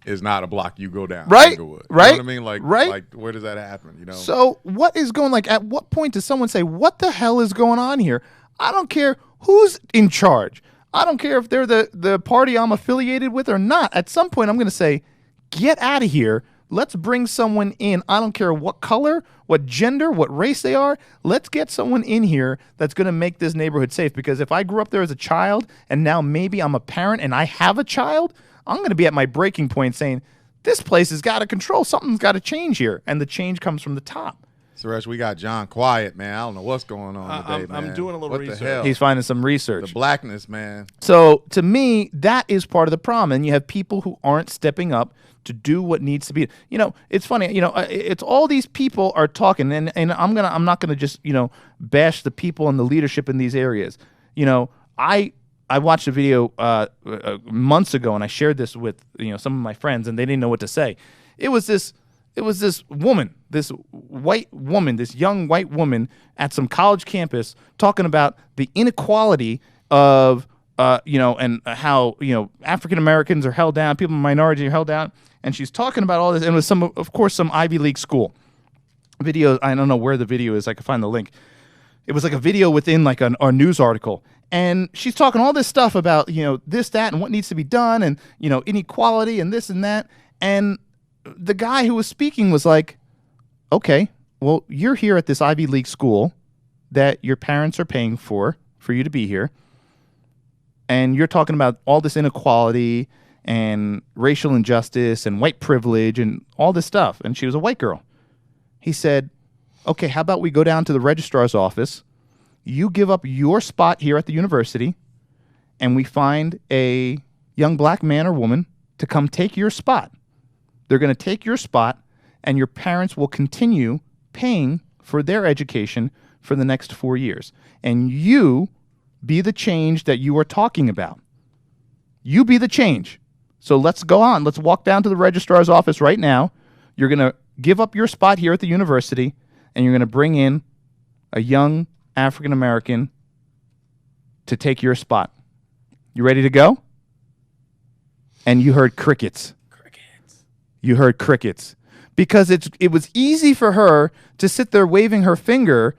is not a block you go down. Right, Inglewood. right, You know what I mean? Like, right. like where does that happen? You know. So what is going, like, at what point does someone say, what the hell is going on here? I don't care who's in charge. I don't care if they're the party I'm affiliated with or not. At some point, I'm going to say, get out of here. Let's bring someone in. I don't care what color, what gender, what race they are. Let's get someone in here that's going to make this neighborhood safe. Because if I grew up there as a child and now maybe I'm a parent and I have a child, I'm going to be at my breaking point saying, this place has got to control. Something's got to change here. And the change comes from the top. Suresh, we got John quiet, man. I don't know what's going on today, man. I'm doing a little what research. The hell? He's finding some research. The blackness, man. So to me, that is part of the problem. And you have people who aren't stepping up to do what needs to be. You know, it's funny. You know, it's all these people are talking, and I'm not gonna just bash the people and the leadership in these areas. You know, I watched a video months ago, and I shared this with some of my friends, and they didn't know what to say. It was this woman, this white woman, this young white woman at some college campus talking about the inequality of, and how, African Americans are held down, people in minority are held down. And she's talking about all this. And it was of course, some Ivy League school video. I don't know where the video is. I can find the link. It was like a video within like a news article. And she's talking all this stuff about, this, that, and what needs to be done, and, inequality and this and that. And the guy who was speaking was like, okay, well, you're here at this Ivy League school that your parents are paying for you to be here. And you're talking about all this inequality and racial injustice and white privilege and all this stuff. And she was a white girl. He said, okay, how about we go down to the registrar's office, you give up your spot here at the university, and we find a young black man or woman to come take your spot. They're going to take your spot, and your parents will continue paying for their education for the next 4 years. And you be the change that you are talking about. You be the change. So let's go on. Let's walk down to the registrar's office right now. You're going to give up your spot here at the university, and you're going to bring in a young African American to take your spot. You ready to go? And you heard crickets. You heard crickets. Because it was easy for her to sit there waving her finger,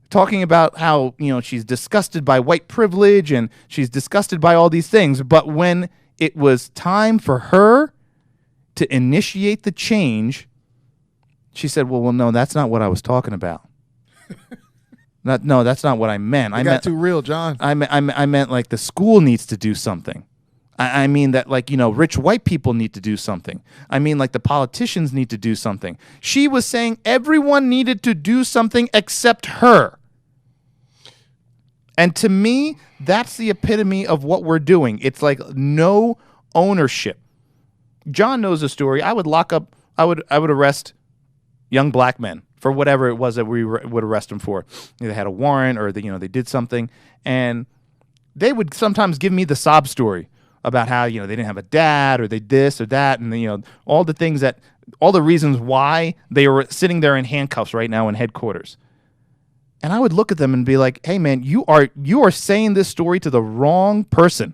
talking about how, she's disgusted by white privilege and she's disgusted by all these things. But when it was time for her to initiate the change, she said, well, no, that's not what I was talking about. No, that's not what I meant. I meant too real, John. I meant like the school needs to do something. I mean that, like, rich white people need to do something. I mean, like, the politicians need to do something. She was saying everyone needed to do something except her. And to me, that's the epitome of what we're doing. It's like no ownership. John knows the story. I would arrest young black men for whatever it was that we would arrest them for. They had a warrant, or they did something, and they would sometimes give me the sob story about how, they didn't have a dad, or they this or that, and all the reasons why they were sitting there in handcuffs right now in headquarters. And I would look at them and be like, hey man, you are saying this story to the wrong person.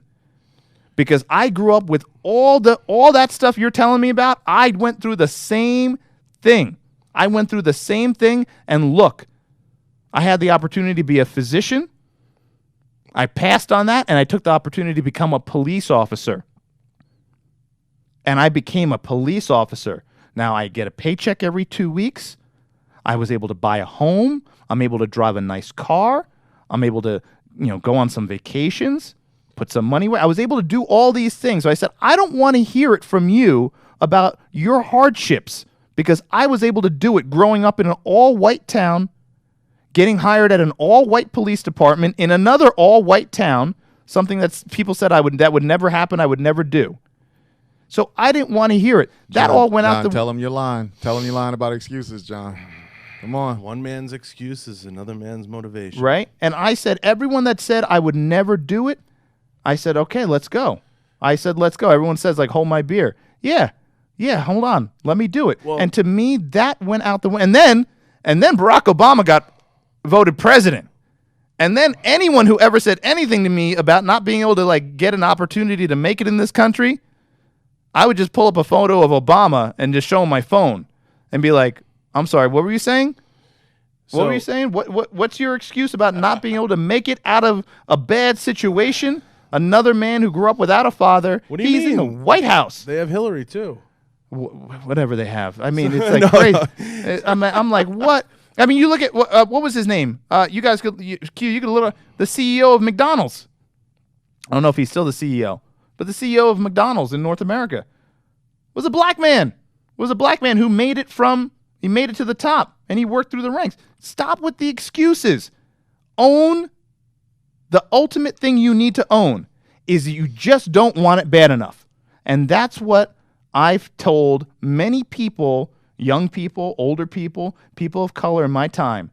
Because I grew up with all that stuff you're telling me about. I went through the same thing. And look, I had the opportunity to be a physician. I passed on that, and I took the opportunity to become a police officer. And I became a police officer. Now I get a paycheck every 2 weeks. I was able to buy a home. I'm able to drive a nice car. I'm able to, go on some vacations. put some money away. I was able to do all these things. So I said, I don't want to hear it from you about your hardships because I was able to do it growing up in an all-white town, getting hired at an all-white police department in another all-white town, something that people said that would never happen, I would never do. So I didn't want to hear it. That John, all went out the... Tell them you're lying. Tell them you're lying about excuses, John. Come on. One man's excuse is another man's motivation. Right? And I said, everyone that said I would never do it, I said, okay, let's go. I said, let's go. Everyone says, like, hold my beer. Yeah, hold on. Let me do it. Well, and to me, that went out the window. And then Barack Obama got voted president. And then anyone who ever said anything to me about not being able to, like, get an opportunity to make it in this country, I would just pull up a photo of Obama and just show him my phone and be like, I'm sorry, what were you saying? What were you saying? What's your excuse about not being able to make it out of a bad situation? Another man who grew up without a father. What do you He's mean? in the White House. They have Hillary too. Whatever they have. I mean, it's like crazy. I'm like, what? I mean, you look at what was his name? You guys could the CEO of McDonald's. I don't know if he's still the CEO, but the CEO of McDonald's in North America was a black man. Was a black man who made it to the top and he worked through the ranks. Stop with the excuses. Own the ultimate thing you need to own is that you just don't want it bad enough. And that's what I've told many people, young people, older people, people of color in my time.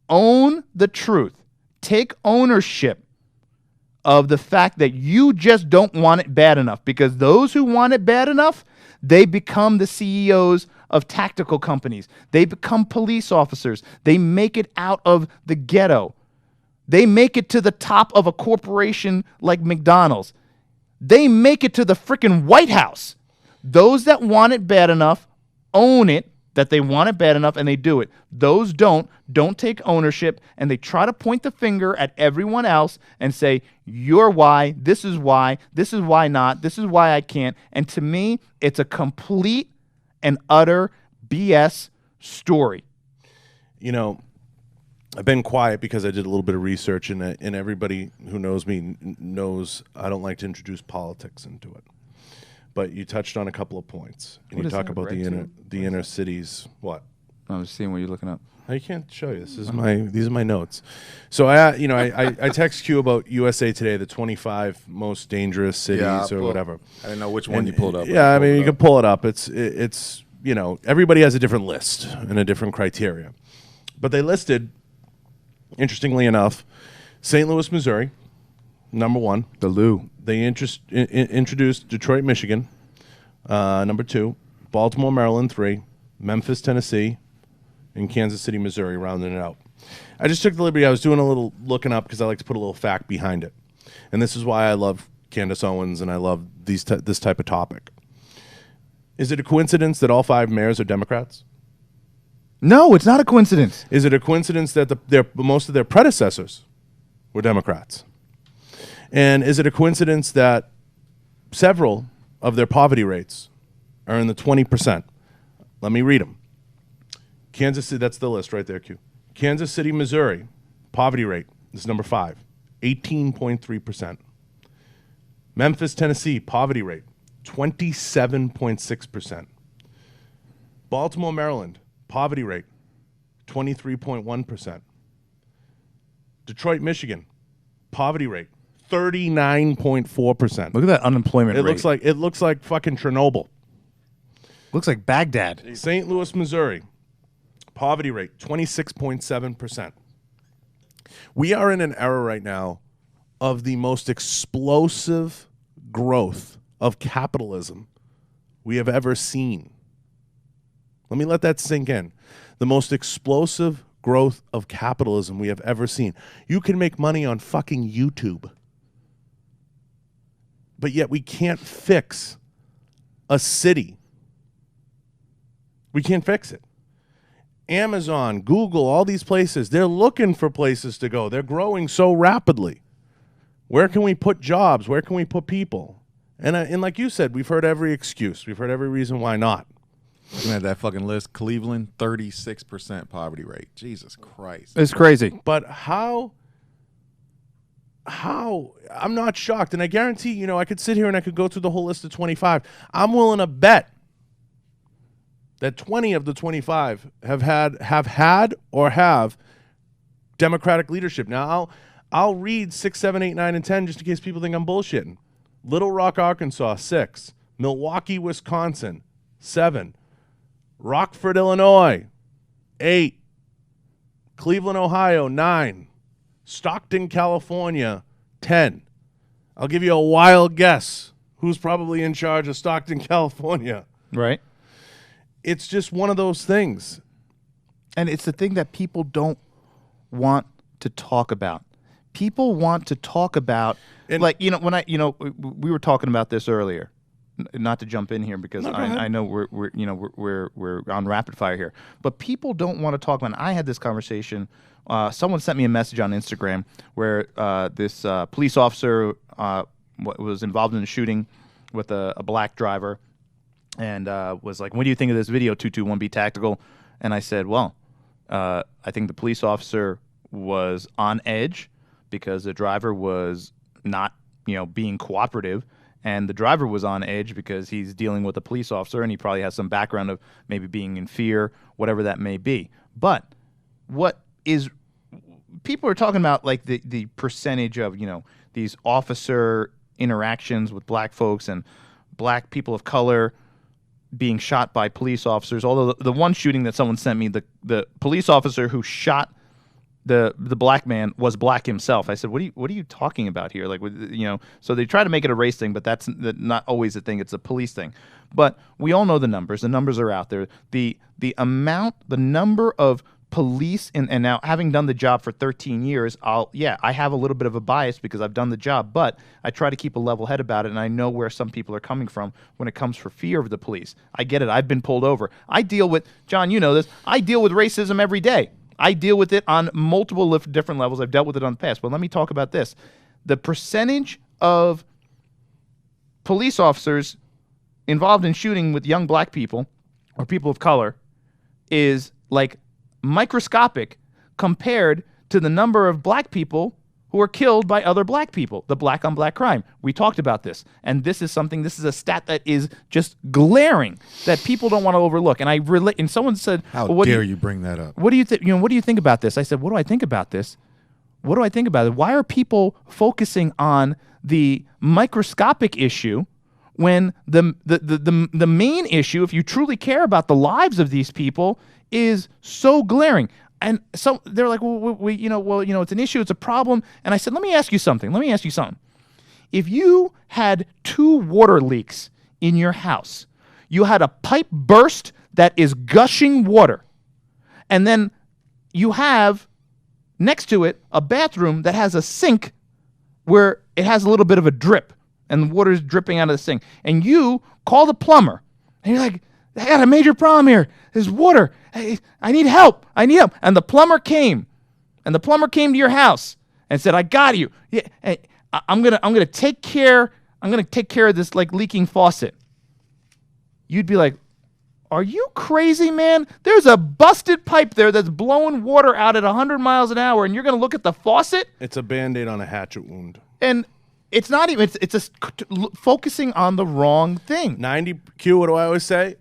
Own the truth. Take ownership of the fact that you just don't want it bad enough, because those who want it bad enough, they become the CEOs of tactical companies. They become police officers. They make it out of the ghetto. They make it to the top of a corporation like McDonald's. They make it to the freaking White House. Those that want it bad enough own it, that they want it bad enough, and they do it. Those don't take ownership, and they try to point the finger at everyone else and say, you're why, this is why not, this is why I can't. And to me, it's a complete and utter BS story. You know, I've been quiet because I did a little bit of research, and everybody who knows me knows I don't like to introduce politics into it. But you touched on a couple of points, and you talk about the inner cities. What? I was seeing what you're looking up. I can't show you. These are my notes. So I text Q about USA Today, the 25 most dangerous cities or whatever. I didn't know which one you pulled up. Yeah, I mean you can pull it up. It's everybody has a different list and a different criteria, but they listed, interestingly enough, St. Louis, Missouri, number 1. The Lou. They introduced Detroit, Michigan, number 2, Baltimore, Maryland, 3, Memphis, Tennessee, and Kansas City, Missouri, rounding it out. I just took the liberty. I was doing a little looking up because I like to put a little fact behind it. And this is why I love Candace Owens and I love this type of topic. Is it a coincidence that all 5 mayors are Democrats? No, it's not a coincidence. Is it a coincidence that most of their predecessors were Democrats? And is it a coincidence that several of their poverty rates are in the 20%? Let me read them. Kansas City, that's the list right there, Q. Kansas City, Missouri, poverty rate, this is number 5, 18.3%. Memphis, Tennessee, poverty rate, 27.6%. Baltimore, Maryland, poverty rate, 23.1%. Detroit, Michigan, poverty rate, 39.4%. Look at that unemployment rate. It looks like fucking Chernobyl. Looks like Baghdad. St. Louis, Missouri, poverty rate, 26.7%. We are in an era right now of the most explosive growth of capitalism we have ever seen. Let me let that sink in. The most explosive growth of capitalism we have ever seen. You can make money on fucking YouTube. But yet we can't fix a city. We can't fix it. Amazon, Google, all these places, they're looking for places to go. They're growing so rapidly. Where can we put jobs? Where can we put people? And like you said, we've heard every excuse. We've heard every reason why not. Looking at that fucking list, Cleveland, 36% poverty rate. Jesus Christ. It's crazy. But how how I'm not shocked, and I guarantee, you know, I could sit here and I could go through the whole list of 25. I'm willing to bet that 20 of the 25 have had or have Democratic leadership. Now I'll read 6, 7, 8, 9, and 10 just in case people think I'm bullshitting. Little Rock, Arkansas, 6. Milwaukee, Wisconsin, 7. Rockford, Illinois, 8. Cleveland, Ohio, 9. Stockton, California, 10. I'll give you a wild guess who's probably in charge of Stockton, California. Right. It's just one of those things. And it's the thing that people don't want to talk about. People want to talk about, like, you know, when we were talking about this earlier. Not to jump in here because I know we're on rapid fire here, but people don't want to talk about. I had this conversation. Someone sent me a message on Instagram where this police officer was involved in a shooting with a black driver, and was like, "What do you think of this video? 221 Be Tactical?" And I said, "Well, I think the police officer was on edge because the driver was not, being cooperative." And the driver was on edge because he's dealing with a police officer and he probably has some background of maybe being in fear, whatever that may be. But what is people are talking about, like the percentage of, these officer interactions with black folks and black people of color being shot by police officers. Although the one shooting that someone sent me, the police officer who shot the black man was black himself. I said, what are you talking about here? Like, so they try to make it a race thing, but that's not always a thing. It's a police thing. But we all know the numbers. The numbers are out there. The number of police, and now having done the job for 13 years, I have a little bit of a bias because I've done the job, but I try to keep a level head about it, and I know where some people are coming from when it comes for fear of the police. I get it. I've been pulled over. I deal with, John, you know this, I deal with racism every day. I deal with it on multiple different levels. I've dealt with it on the past. But let me talk about this. The percentage of police officers involved in shooting with young black people or people of color is like microscopic compared to the number of black people who are killed by other black people, the black on black crime. We talked about this. And this is a stat that is just glaring that people don't want to overlook. And and someone said, "How well, dare you bring that up? What do you think? What do you think about this?" I said, "What do I think about this? What do I think about it? Why are people focusing on the microscopic issue when the main issue, if you truly care about the lives of these people, is so glaring?" And so they're like, well, it's an issue, it's a problem. And I said, let me ask you something. If you had 2 water leaks in your house, you had a pipe burst that is gushing water, and then you have next to it a bathroom that has a sink where it has a little bit of a drip, and the water is dripping out of the sink, and you call the plumber, and you're like, I got a major problem here. There's water. I need help. And the plumber came. And the plumber came to your house and said, I got you. Yeah, I'm gonna take care of this like leaking faucet. You'd be like, are you crazy, man? There's a busted pipe there that's blowing water out at 100 miles an hour, and you're gonna look at the faucet? It's a Band-Aid on a hatchet wound. And it's not even, it's just focusing on the wrong thing. 90Q, what do I always say?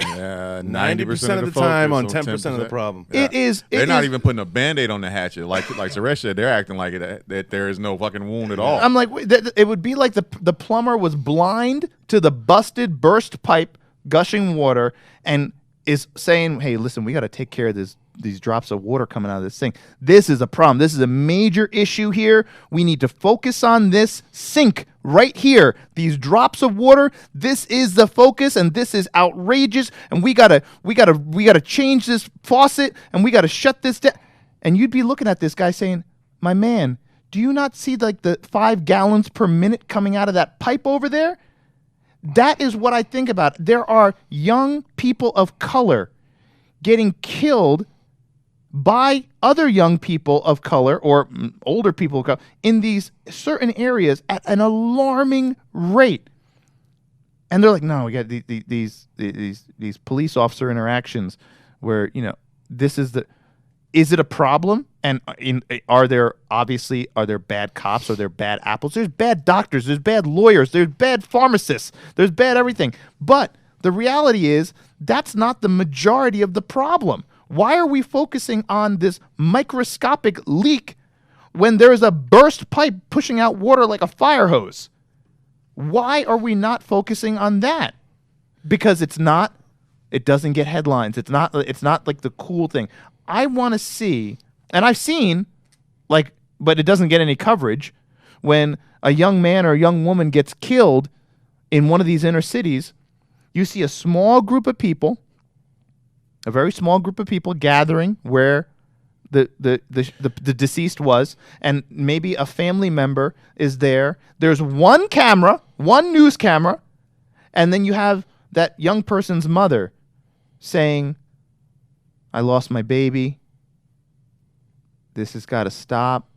Yeah, 90% of the time on 10% of the problem. Yeah. They're not is, even putting a Band-Aid on the hatchet. Like Suresh said, they're acting like that there is no fucking wound at all. I'm like, it would be like the plumber was blind to the busted, burst pipe, gushing water, and is saying, hey, listen, we got to take care of these drops of water coming out of this thing. This is a problem. This is a major issue here. We need to focus on this sink right here. These drops of water, this is the focus, and this is outrageous, and we gotta change this faucet, and we gotta shut this down. And you'd be looking at this guy saying, my man, do you not see like the 5 gallons per minute coming out of that pipe over there? That is what I think about. There are young people of color getting killed by other young people of color or older people of color in these certain areas at an alarming rate. And they're like, no, we got these police officer interactions where, this is Is it a problem? And are there bad cops? Are there bad apples? There's bad doctors. There's bad lawyers. There's bad pharmacists. There's bad everything. But the reality is that's not the majority of the problem. Why are we focusing on this microscopic leak when there is a burst pipe pushing out water like a fire hose? Why are we not focusing on that? Because it doesn't get headlines. It's not like the cool thing. I want to see, and I've seen, but it doesn't get any coverage, when a young man or a young woman gets killed in one of these inner cities, you see a small group of people, a very small group of people gathering where the deceased was, and maybe a family member is there. There's one camera, one news camera, and then you have that young person's mother saying, I lost my baby. This has got to stop.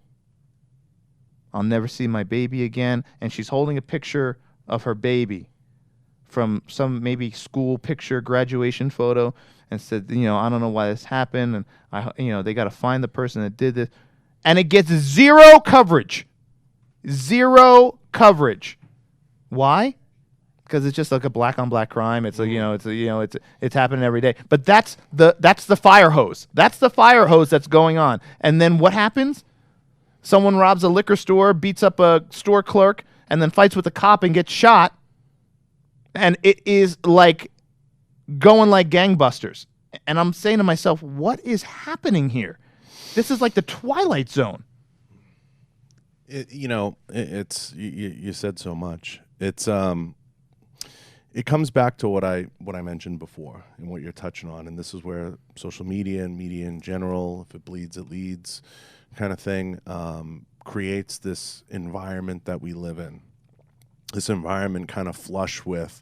I'll never see my baby again. And she's holding a picture of her baby from some maybe school picture, graduation photo, and said, I don't know why this happened, and they got to find the person that did this. And it gets zero coverage. Zero coverage. Why? Because it's just like a black on black crime. It's it's happening every day. But that's the fire hose. That's the fire hose that's going on. And then what happens? Someone robs a liquor store, beats up a store clerk, and then fights with a cop and gets shot. And it is like going like gangbusters. And I'm saying to myself, what is happening here? This is like the Twilight Zone. It's you said so much. It comes back to what I mentioned before and what you're touching on, and this is where social media and media in general, if it bleeds, it leads, kind of thing, creates this environment that we live in. This environment kind of flush with,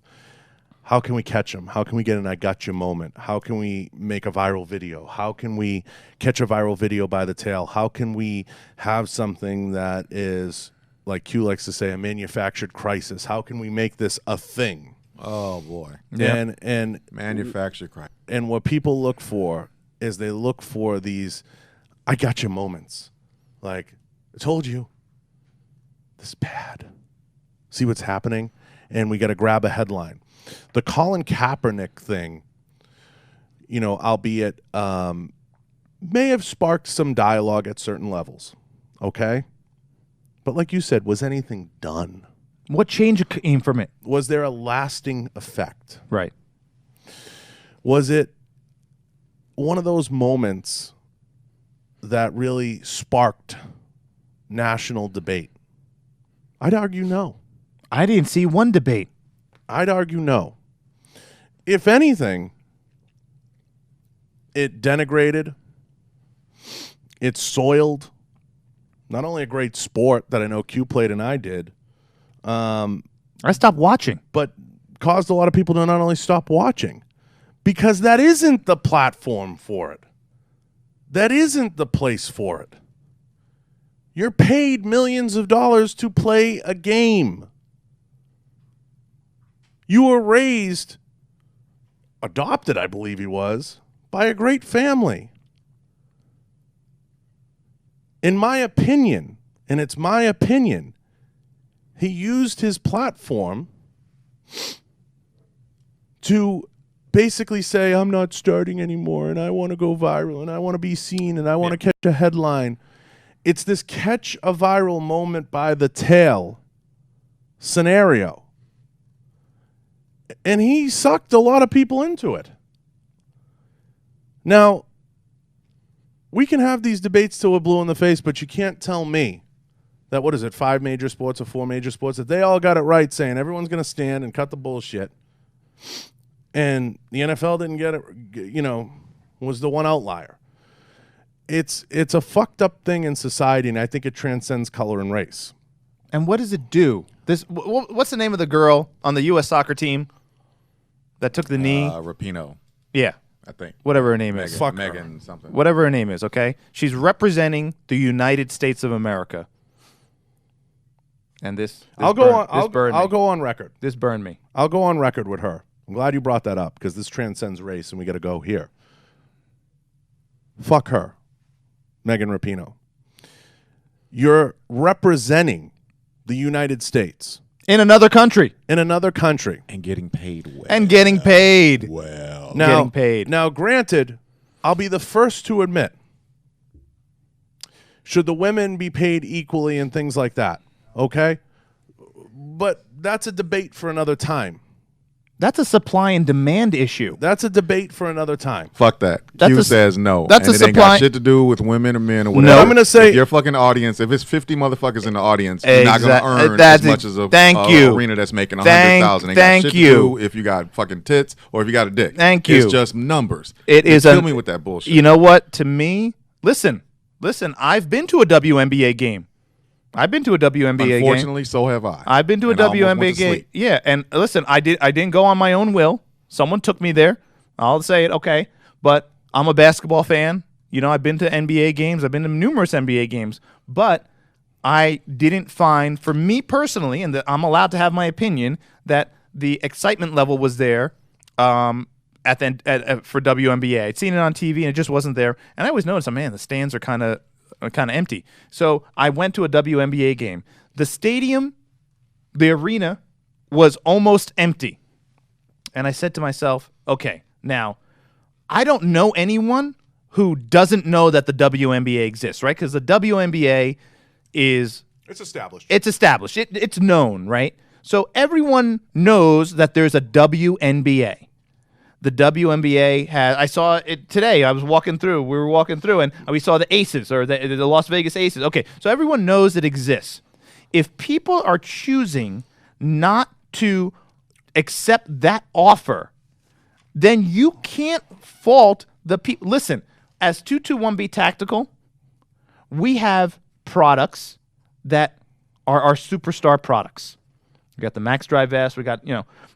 how can we catch them? How can we get an I got you moment? How can we make a viral video? How can we catch a viral video by the tail? How can we have something that is, like Q likes to say, a manufactured crisis? How can we make this a thing? Oh boy. Yeah. And manufactured crime. And what people look for is they look for these I got you moments. Like, I told you, this is bad. See what's happening? And we got to grab a headline. The Colin Kaepernick thing, albeit may have sparked some dialogue at certain levels. Okay? But like you said, was anything done? What change came from it? Was there a lasting effect? Right. Was it one of those moments that really sparked national debate? I'd argue no. I didn't see one debate. I'd argue no. If anything, it denigrated, it soiled not only a great sport that I know Q played and I did, I stopped watching. But caused a lot of people to not only stop watching, because that isn't the platform for it. That isn't the place for it. You're paid millions of dollars to play a game. You were raised, adopted, I believe he was, by a great family. In my opinion, and it's my opinion, he used his platform to basically say, I'm not starting anymore, and I want to go viral, and I want to be seen, and I want to catch a headline. It's this catch a viral moment by the tail scenario. And he sucked a lot of people into it. Now, we can have these debates till we're blue in the face, but you can't tell me that, 5 major sports or 4 major sports, that they all got it right saying everyone's going to stand and cut the bullshit. And the NFL didn't get it, was the one outlier. It's a fucked up thing in society, and I think it transcends color and race. And what does it do? What's the name of the girl on the U.S. soccer team that took the knee? Rapinoe, Yeah. I think. Whatever her name is. Megan something. Whatever her name is, okay? She's representing the United States of America. And I'll go on record. This burned me. I'll go on record with her. I'm glad you brought that up because this transcends race and we got to go here. Fuck her. Megan Rapinoe. You're representing the United States In another country. in another country. And getting paid well. And getting paid. Well. Now, Getting paid. Now, granted, I'll be the first to admit, should the women be paid equally and things like that? Okay? But that's a debate for another time. That's a supply and demand issue. That's a debate for another time. Fuck that. That's Q a- says no. that's and a it ain't supply- got shit to do with women or men or whatever. No, I'm gonna say- if your fucking audience, if it's 50 motherfuckers in the audience, you're not going to earn That's as much as a thank you. arena that's making Thank- 100,000. Ain't thank got shit you. to do if you got fucking tits or if you got a dick. Thank you. It's just numbers. It is Kill me with that bullshit. You know what? To me, listen. I've been to a WNBA game. I've been to a WNBA game. Unfortunately, so have I. I've been to a And I almost WNBA went to game. sleep. Yeah, and listen, I didn't go on my own will. Someone took me there. I'll say it, okay. But I'm a basketball fan. You know, I've been to NBA games. I've been to numerous NBA games. But I didn't find, for me personally, and I'm allowed to have my opinion, that the excitement level was there for WNBA. I'd seen it on TV and it just wasn't there. And I always noticed, man, the stands are kind of empty. So I went to a WNBA game. The stadium, the arena, was almost empty. And I said to myself, okay, now, I don't know anyone who doesn't know that the WNBA exists, right? Because the WNBA is... It's established. It's established. It's known, right? So everyone knows that there's a WNBA. The WNBA has... I saw it today. We were walking through, and we saw the Aces, or the Las Vegas Aces. Okay, so everyone knows it exists. If people are choosing not to accept that offer, then you can't fault the people. Listen, as 221B Tactical, we have products that are our superstar products. We got the Max Drive vest, we got,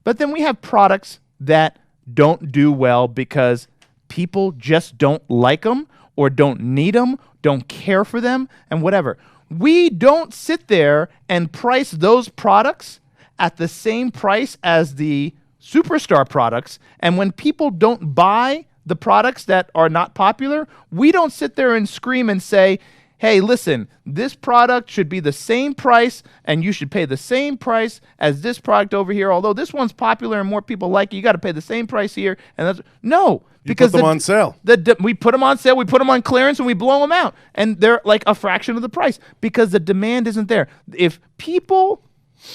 but then we have products that don't do well because people just don't like them or don't need them, don't care for them, and whatever. We don't sit there and price those products at the same price as the superstar products. And when people don't buy the products that are not popular, we don't sit there and scream and say, hey, listen, this product should be the same price and you should pay the same price as this product over here. Although this one's popular and more people like it, you got to pay the same price here. And that's no. Because put them on sale. We put them on sale, we put them on clearance, and we blow them out. And they're like a fraction of the price because the demand isn't there. If people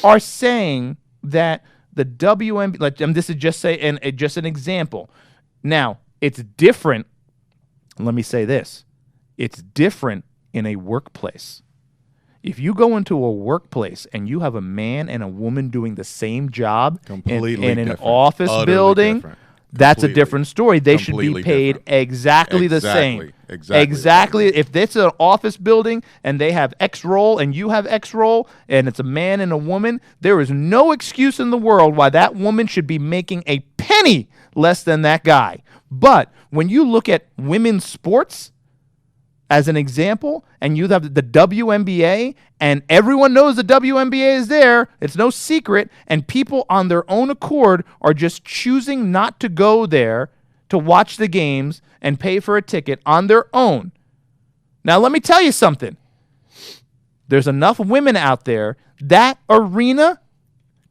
are saying that the WNBA, this is just an example. Now, it's different. Let me say this. It's different in a workplace. If you go into a workplace and you have a man and a woman doing the same job Completely in an different. office Utterly building, different. that's a Completely. different story. They should be Completely paid different. exactly the same. Exactly. If it's an office building and they have X role and you have X role and it's a man and a woman, there is no excuse in the world why that woman should be making a penny less than that guy. But when you look at women's sports, as an example, and you have the WNBA, and everyone knows the WNBA is there, it's no secret, and people on their own accord are just choosing not to go there to watch the games and pay for a ticket on their own. Now, let me tell you something. There's enough women out there, that arena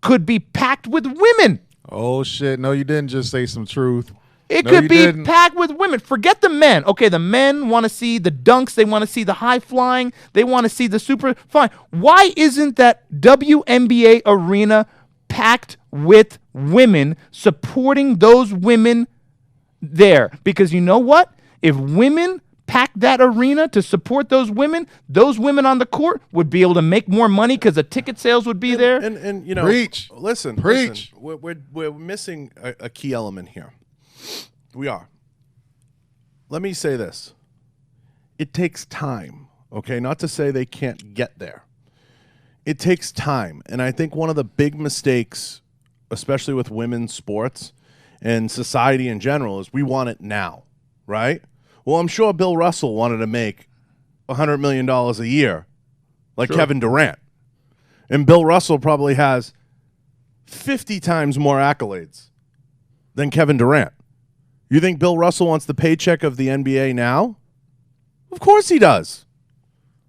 could be packed with women. Oh, shit. No, you didn't just say some truth. It No, could you be didn't. packed with women. Forget the men. Okay, the men want to see the dunks. They want to see the high flying. They want to see the super. Fine. Why isn't that WNBA arena packed with women supporting those women there? Because you know what? If women packed that arena to support those women on the court would be able to make more money because the ticket sales would be there. And Preach. Listen. Preach. We're missing a key element here. We are. Let me say this. It takes time, okay? Not to say they can't get there. It takes time. And I think one of the big mistakes, especially with women's sports and society in general, is we want it now, right? Well, I'm sure Bill Russell wanted to make $100 million a year like Kevin Durant. And Bill Russell probably has 50 times more accolades than Kevin Durant. You think Bill Russell wants the paycheck of the NBA now? Of course he does.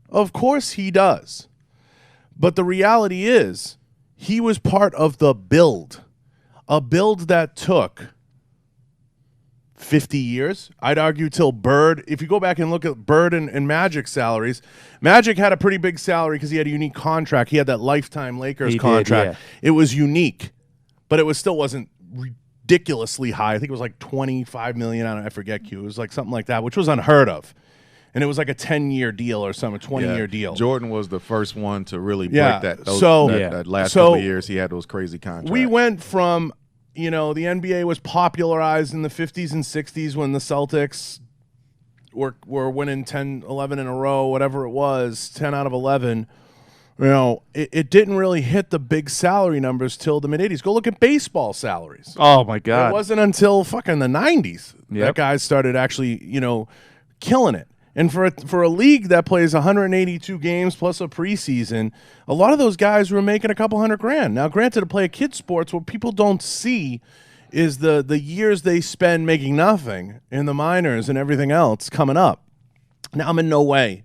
Of course he does. But the reality is, he was part of the build. A build that took 50 years. I'd argue till Bird. If you go back and look at Bird and Magic's salaries, Magic had a pretty big salary because he had a unique contract. He had that lifetime Lakers contract. It was unique, but it still wasn't ridiculously high. I think it was like 25 million. I forget, Q. It was like something like that, which was unheard of. And it was like a 10-year deal or something, a 20-year deal. Jordan was the first one to really break that. That last couple of years, he had those crazy contracts. We went from, the NBA was popularized in the 50s and 60s when the Celtics were winning 10, 11 in a row, whatever it was, 10 out of 11. It didn't really hit the big salary numbers till the mid-'80s. Go look at baseball salaries. Oh, my God. It wasn't until fucking the 90s that guys started actually, killing it. And for a league that plays 182 games plus a preseason, a lot of those guys were making a couple $100,000. Now, granted, to play a kid sports, what people don't see is the years they spend making nothing in the minors and everything else coming up. Now, I'm in no way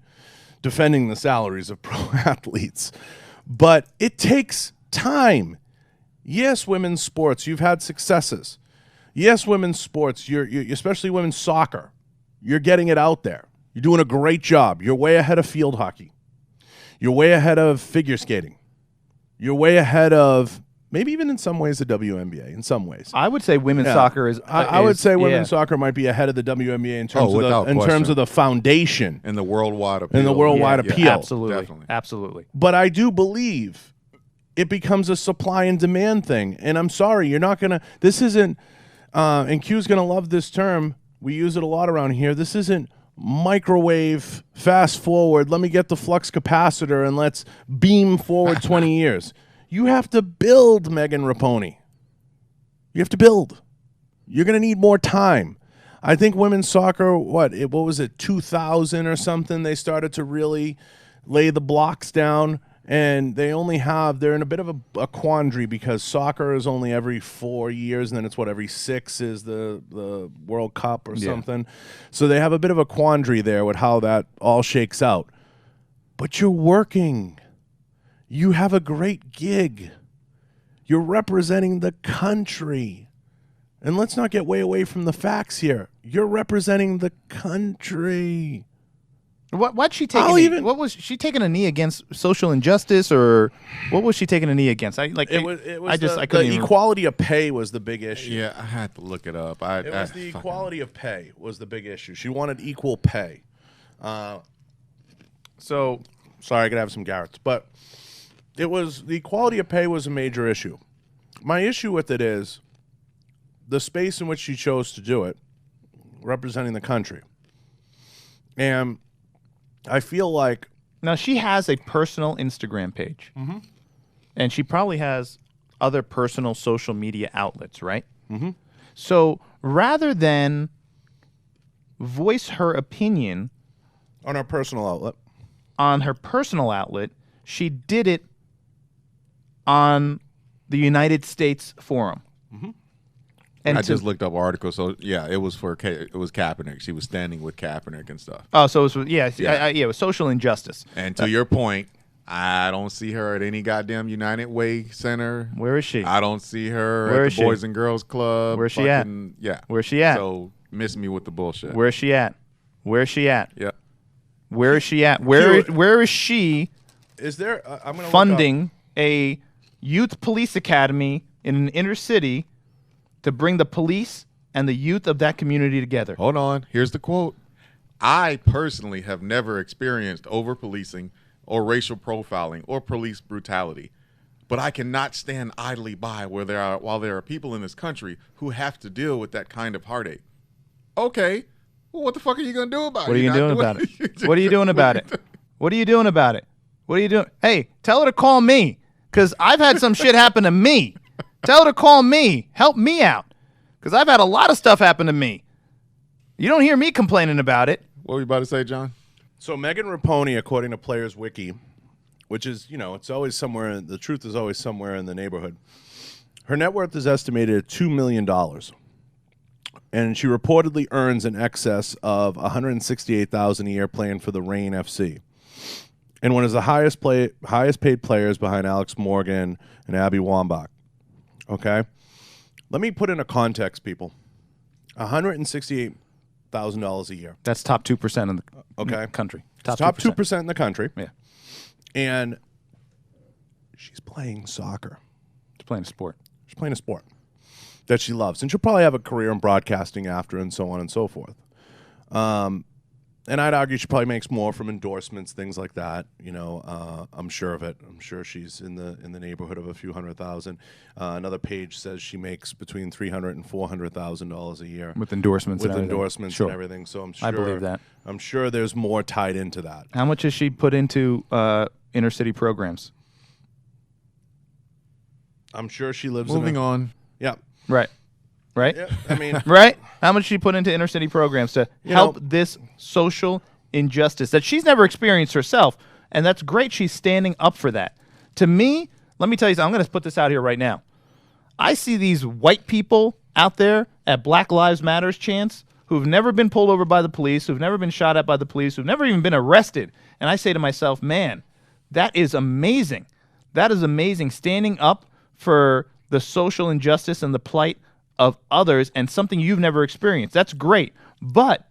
defending the salaries of pro athletes, but it takes time. Yes, women's sports, you've had successes. Yes, women's sports, you're especially women's soccer, you're getting it out there. You're doing a great job. You're way ahead of field hockey. You're way ahead of figure skating. You're way ahead of maybe even in some ways the WNBA. In some ways, I would say women's soccer is. I would say women's soccer might be ahead of the WNBA in terms of the foundation and the worldwide appeal. Absolutely, absolutely. But I do believe it becomes a supply and demand thing. And I'm sorry, you're not gonna. This isn't. And Q's gonna love this term. We use it a lot around here. This isn't microwave, fast forward, let me get the flux capacitor and let's beam forward 20 years. You have to build, Megan Rapinoe. You have to build. You're going to need more time. I think women's soccer, what was it, 2000 or something, they started to really lay the blocks down, and they're in a bit of a quandary because soccer is only every 4 years, and then it's every 6 is the World Cup or something. So they have a bit of a quandary there with how that all shakes out. But you're working. You have a great gig. You're representing the country. And let's not get way away from the facts here. You're representing the country. What'd she take? What was she taking a knee against? Social injustice, or what was she taking a knee against? I couldn't equality of pay was the big issue. Yeah, I had to look it up. The equality of pay was the big issue. She wanted equal pay. So sorry, I gotta have some Garrett's, but it was the equality of pay was a major issue. My issue with it is the space in which she chose to do it, representing the country, and I feel like now she has a personal Instagram page, and she probably has other personal social media outlets, right? Mm-hmm. So rather than voice her opinion on her personal outlet, she did it on the United States Forum. Mm-hmm. And I just looked up articles. So yeah, it was Kaepernick. She was standing with Kaepernick and stuff. Oh, so it was it was social injustice. And to your point, I don't see her at any goddamn United Way Center. Where is she? I don't see her at the Boys and Girls Club. Where's she at? Yeah. Where's she at? So miss me with the bullshit. Where's she at? Where's she at? Yeah. Where is she at? Where is she? Is there? I'm gonna funding a youth police academy in an inner city to bring the police and the youth of that community together. Hold on. Here's the quote. I personally have never experienced over-policing or racial profiling or police brutality, but I cannot stand idly by while there are people in this country who have to deal with that kind of heartache. Okay. Well, what the fuck are you going to do about it? What are you doing about it? What are you doing about it? What are you doing about it? What are you doing? Hey, tell her to call me, because I've had some shit happen to me. Tell her to call me. Help me out. Because I've had a lot of stuff happen to me. You don't hear me complaining about it. What were you about to say, John? So Megan Rapinoe, according to Players Wiki, which is, it's always somewhere, the truth is always somewhere in the neighborhood. Her net worth is estimated at $2 million. and she reportedly earns in excess of $168,000 a year playing for the Reign FC, and one of the highest paid players behind Alex Morgan and Abby Wambach. Okay, let me put in a context, people. $168,000 a year. That's top 2% in the country. Top 2% in the country. Yeah, and she's playing soccer. she's playing a sport. She's playing a sport that she loves, and she'll probably have a career in broadcasting after, and so on and so forth. And I'd argue she probably makes more from endorsements, things like that. You know, I'm sure of it. I'm sure she's in the neighborhood of a few $100,000. Another page says she makes between $300,000 and $400,000 a year With endorsements with and everything. endorsements Sure. and everything. So I'm sure I believe that. I'm sure there's more tied into that. How much has she put into inner city programs? I'm sure she lives. Moving on. Yeah. Right. Right? Yeah. I mean, Right? How much she put into inner city programs to help know- this social injustice that she's never experienced herself. And that's great. She's standing up for that. To me, let me tell you something. I'm going to put this out here right now. I see these white people out there at Black Lives Matters chants who've never been pulled over by the police, who've never been shot at by the police, who've never even been arrested. And I say to myself, man, that is amazing. That is amazing. Standing up for the social injustice and the plight of others and something you've never experienced. That's great. But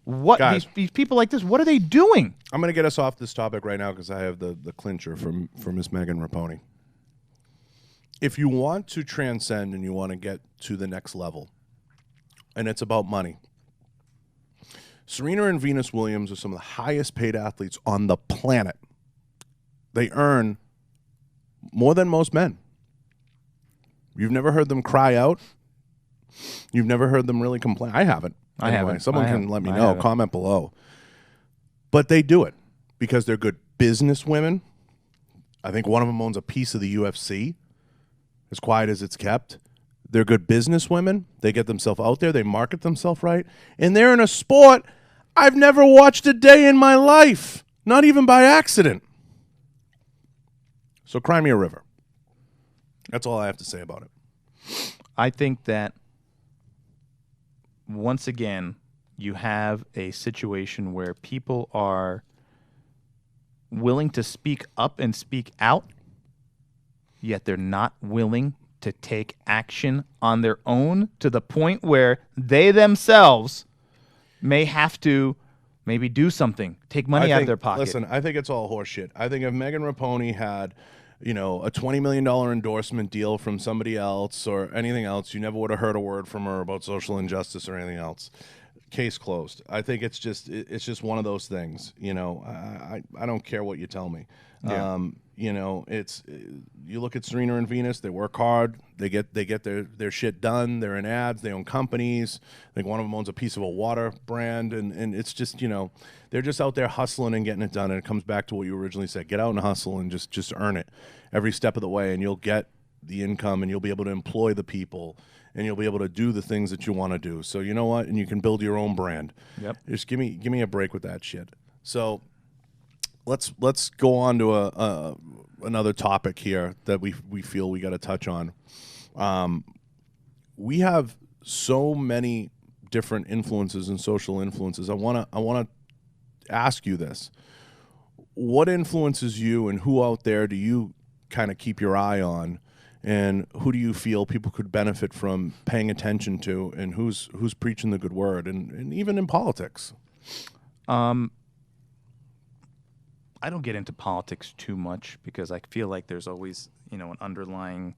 what Guys. these people like this, what are they doing? I'm going to get us off this topic right now because I have the clincher from Miss Megan Raponi. If you want to transcend and you want to get to the next level, and it's about money, Serena and Venus Williams are some of the highest paid athletes on the planet. They earn more than most men. You've never heard them cry out. You've never heard them really complain. I haven't. I haven't. Someone I can haven't. let me I know. haven't. Comment below. But they do it because they're good business women. I think one of them owns a piece of the UFC, as quiet as it's kept. They're good business women. They get themselves out there. They market themselves right. And they're in a sport I've never watched a day in my life, not even by accident. So cry me a river. That's all I have to say about it. I think that once again, you have a situation where people are willing to speak up and speak out, yet they're not willing to take action on their own to the point where they themselves may have to maybe do something, take money out of their pocket. Listen, I think it's all horseshit. I think if Megan Raponi had, a $20 million endorsement deal from somebody else or anything else, you never would have heard a word from her about social injustice or anything else. Case closed. I think it's just one of those things. I don't care what you tell me. Yeah. It's you look at Serena and Venus. They work hard. They get their shit done. They're in ads. They own companies. I think one of them owns a piece of a water brand, and it's just they're just out there hustling and getting it done. And it comes back to what you originally said: get out and hustle and just earn it every step of the way, and you'll get the income, and you'll be able to employ the people, and you'll be able to do the things that you want to do. So you know what? And you can build your own brand. Yep. Just give me a break with that shit. So let's go on to another topic here that we feel we got to touch on. We have so many different influences and social influences. I want to ask you this: what influences you, and who out there do you kind of keep your eye on, and who do you feel people could benefit from paying attention to, and who's preaching the good word, and even in politics? I don't get into politics too much because I feel like there's always, an underlying,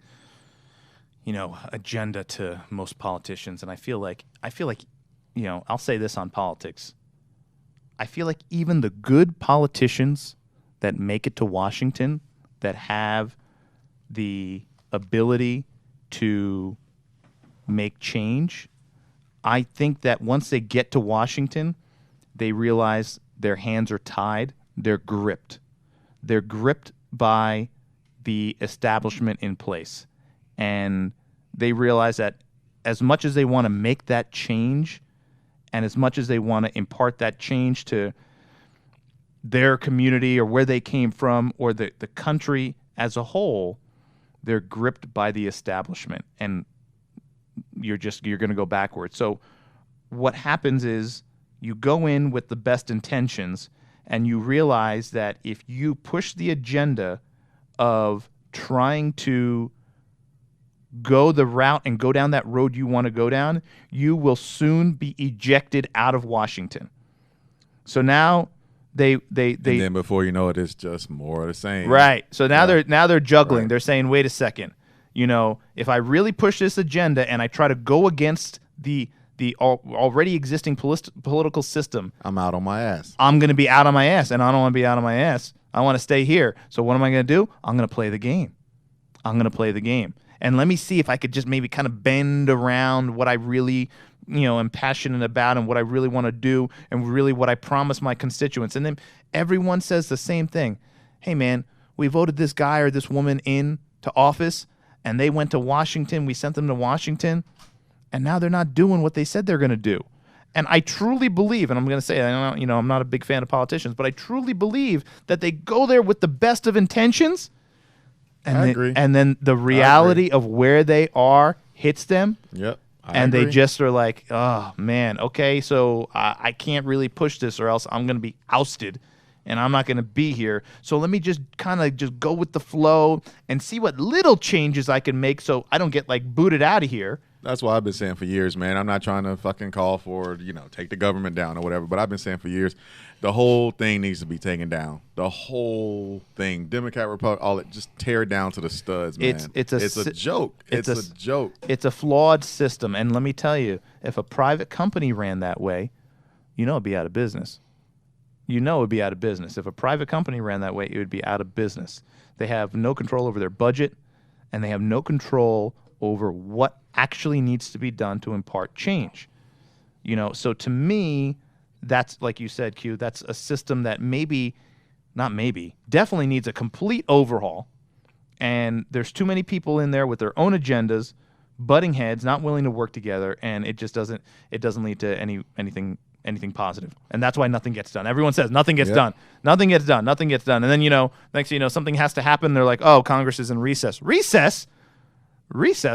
agenda to most politicians. And I feel like, I'll say this on politics. I feel like even the good politicians that make it to Washington, that have the ability to make change, I think that once they get to Washington, they realize their hands are tied. They're gripped. They're gripped by the establishment in place. And they realize that as much as they want to make that change, and as much as they want to impart that change to their community or where they came from or the country as a whole, they're gripped by the establishment. And you're going to go backwards. So what happens is you go in with the best intentions, and you realize that if you push the agenda of trying to go the route and go down that road you want to go down, you will soon be ejected out of Washington. So now and then before you know it, it's just more of the same. Right. So now they're juggling. Right. They're saying, wait a second. If I really push this agenda and I try to go against the already existing political system, I'm out on my ass. I'm going to be out on my ass, and I don't want to be out on my ass. I want to stay here. So what am I going to do? I'm going to play the game. And let me see if I could just maybe kind of bend around what I really, am passionate about and what I really want to do and really what I promise my constituents. And then everyone says the same thing. Hey, man, we voted this guy or this woman in to office, and they went to Washington. We sent them to Washington, and now they're not doing what they said they're going to do. And I truly believe, and I'm going to say, I'm not a big fan of politicians, but I truly believe that they go there with the best of intentions. I agree. And then the reality of where they are hits them. Yep. And they just are like, oh, man, okay, so I can't really push this or else I'm going to be ousted and I'm not going to be here. So let me just kind of just go with the flow and see what little changes I can make so I don't get, booted out of here. That's what I've been saying for years, man. I'm not trying to fucking call for, take the government down or whatever, but I've been saying for years, the whole thing needs to be taken down. The whole thing. Democrat, Republican, all it, just tear it down to the studs, man. It's a joke. It's a joke. It's a flawed system. And let me tell you, if a private company ran that way, it'd be out of business. It'd be out of business. If a private company ran that way, it would be out of business. They have no control over their budget, and they have no control over what actually needs to be done to impart change. So to me, that's, like you said, Q, that's a system that definitely needs a complete overhaul. And there's too many people in there with their own agendas, butting heads, not willing to work together, and it just doesn't lead to anything positive. And that's why nothing gets done. Everyone says nothing gets done. Nothing gets done. Nothing gets done. And then, next thing you know, something has to happen. They're like, oh, Congress is in recess. Recess?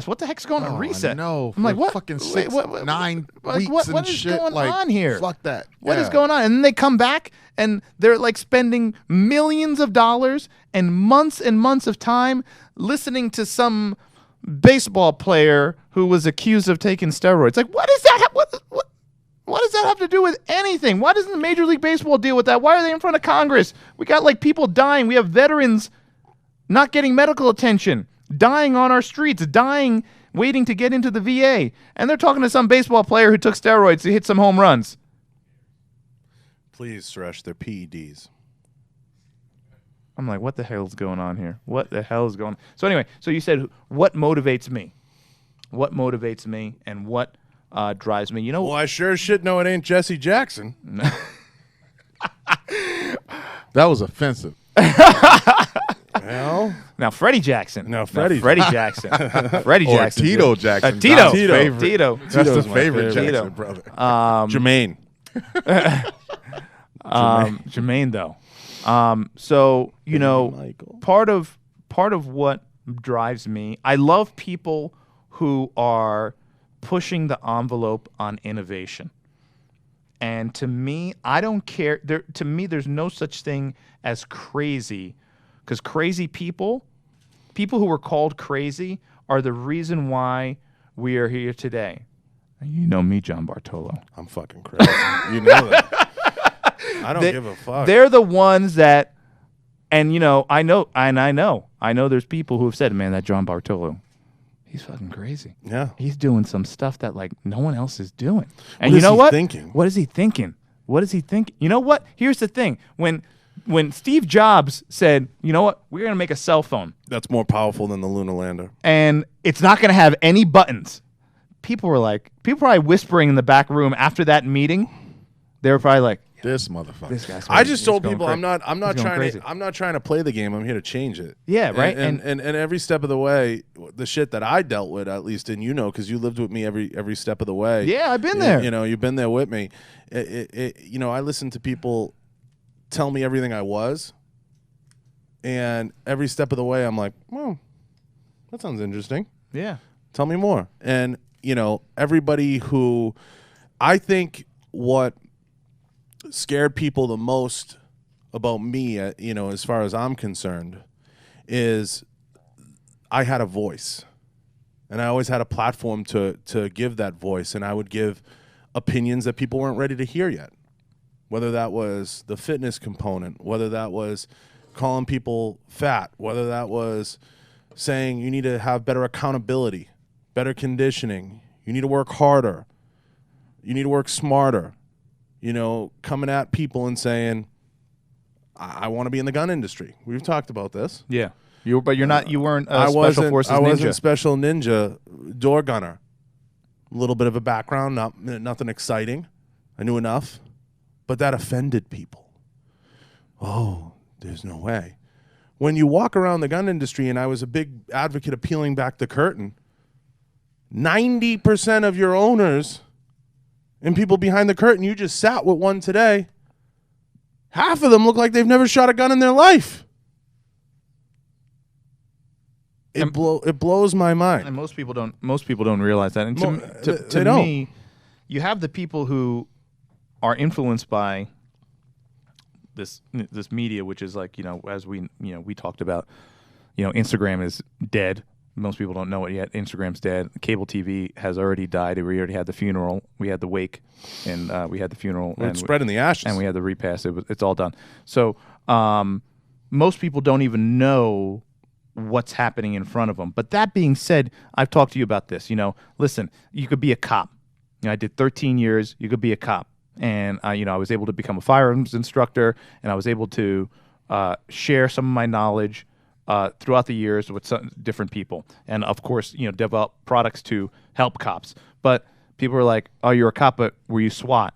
What the heck's going on? Recess? No, I'm like, what? Fucking 9 weeks what and is shit. going on here? Fuck that. What is going on? And then they come back and they're spending millions of dollars and months of time listening to some baseball player who was accused of taking steroids. What is that? What does that have to do with anything? Why doesn't Major League Baseball deal with that? Why are they in front of Congress? We got people dying. We have veterans not getting medical attention, dying on our streets, dying waiting to get into the VA. And they're talking to some baseball player who took steroids to hit some home runs. Please, Suresh, they're PEDs. I'm like, what the hell is going on here? What the hell is going on? So anyway, so you said, what motivates me? What motivates me and what drives me? Well, I sure as shit know it ain't Jesse Jackson. That was offensive. Well, now Freddie Jackson. Freddie Jackson. Freddie Or Jackson. Tito Jackson. Tito. Don's favorite. Tito. That's the Tito's my favorite favorite. Jackson brother. Jermaine. Jermaine, though. So Michael. part of what drives me, I love people who are pushing the envelope on innovation. And to me, I don't care. To me, there's no such thing as crazy, because crazy people who are called crazy, are the reason why we are here today. You know me, John Bartolo. I'm fucking crazy. You know that. I don't give a fuck. They're the ones that, and I know there's people who have said, man, that John Bartolo, he's fucking crazy. Yeah. He's doing some stuff that no one else is doing. And What is he what? thinking? What is he thinking? What is he thinking? You know what? Here's the thing. When Steve Jobs said, you know what, we're going to make a cell phone. That's more powerful than the lunar lander. And it's not going to have any buttons. People probably whispering in the back room after that meeting. They were probably like, This motherfucker. this guy's crazy. I just He's told going people crazy. I'm not He's going trying crazy. I'm not trying to play the game. I'm here to change it. Yeah, right. And every step of the way, the shit that I dealt with, at least, and because you lived with me every step of the way. Yeah, I've been there. You've been there with me. I listened to people tell me everything I was, and every step of the way, I'm like, well, that sounds interesting. Yeah. Tell me more. And everybody who, I think what scared people the most about me, as far as I'm concerned, is I had a voice, and I always had a platform to give that voice, and I would give opinions that people weren't ready to hear yet, whether that was the fitness component, whether that was calling people fat, whether that was saying you need to have better accountability, better conditioning, you need to work harder, you need to work smarter, coming at people and saying, I want to be in the gun industry. We've talked about this. Yeah. You weren't a Special Forces ninja. I wasn't Special Ninja door gunner. A little bit of a background, nothing exciting. I knew enough. But that offended people. Oh, there's no way. When you walk around the gun industry, and I was a big advocate of peeling back the curtain, 90% of your owners and people behind the curtain, you just sat with one today, half of them look like they've never shot a gun in their life. It blows my mind. And most people don't realize that. And to me, you have the people who are influenced by this media, which is like, as we talked about, Instagram is dead. Most people don't know it yet. Instagram's dead. Cable TV has already died. We already had the funeral. We had the wake, and we had the funeral. And it's spreading the ashes. And we had the repast. It's all done. So most people don't even know what's happening in front of them. But that being said, I've talked to you about this. Listen, you could be a cop. I did 13 years. You could be a cop. And, I was able to become a firearms instructor, and I was able to share some of my knowledge throughout the years with some different people. And, of course, develop products to help cops. But people were like, oh, you're a cop, but were you SWAT?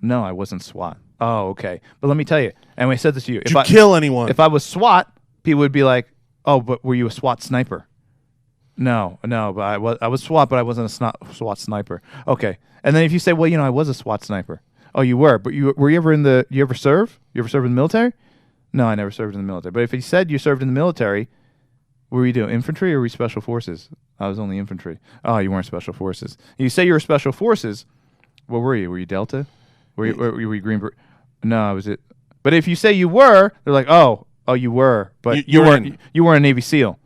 No, I wasn't SWAT. Oh, okay. But let me tell you, and I said this to you. Did you kill anyone? If I was SWAT, people would be like, oh, but were you a SWAT sniper? No, but I was SWAT, but I wasn't a SWAT sniper. Okay. And then if you say, well, I was a SWAT sniper. Oh, you were, but were you ever you ever serve? You ever served in the military? No, I never served in the military. But if you said you served in the military, what were you doing? Infantry or were you special forces? I was only infantry. Oh, you weren't special forces. You say you were special forces. What were you? Were you Delta? Were you Green? No, I was it. But if you say you were, they're like, oh, you were, but you weren't a Navy SEAL.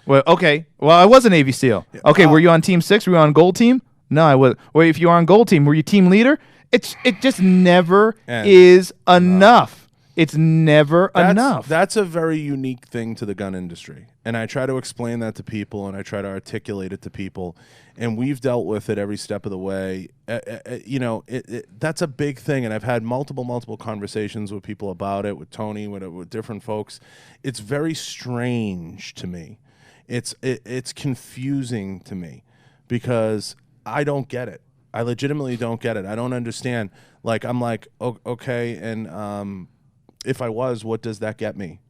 Well, okay. Well, I was a Navy SEAL. Okay, were you on Team 6? Were you on Gold Team? No, I wasn't. Well, if you were on Gold Team, were you team leader? It just never is enough. It's never enough. That's a very unique thing to the gun industry. And I try to explain that to people, and I try to articulate it to people. And we've dealt with it every step of the way. That's a big thing. And I've had multiple conversations with people about it, with Tony, with different folks. It's very strange to me. It's confusing to me because I don't get it. I legitimately don't get it. I don't understand. Like, I'm like, okay, and if I was, what does that get me?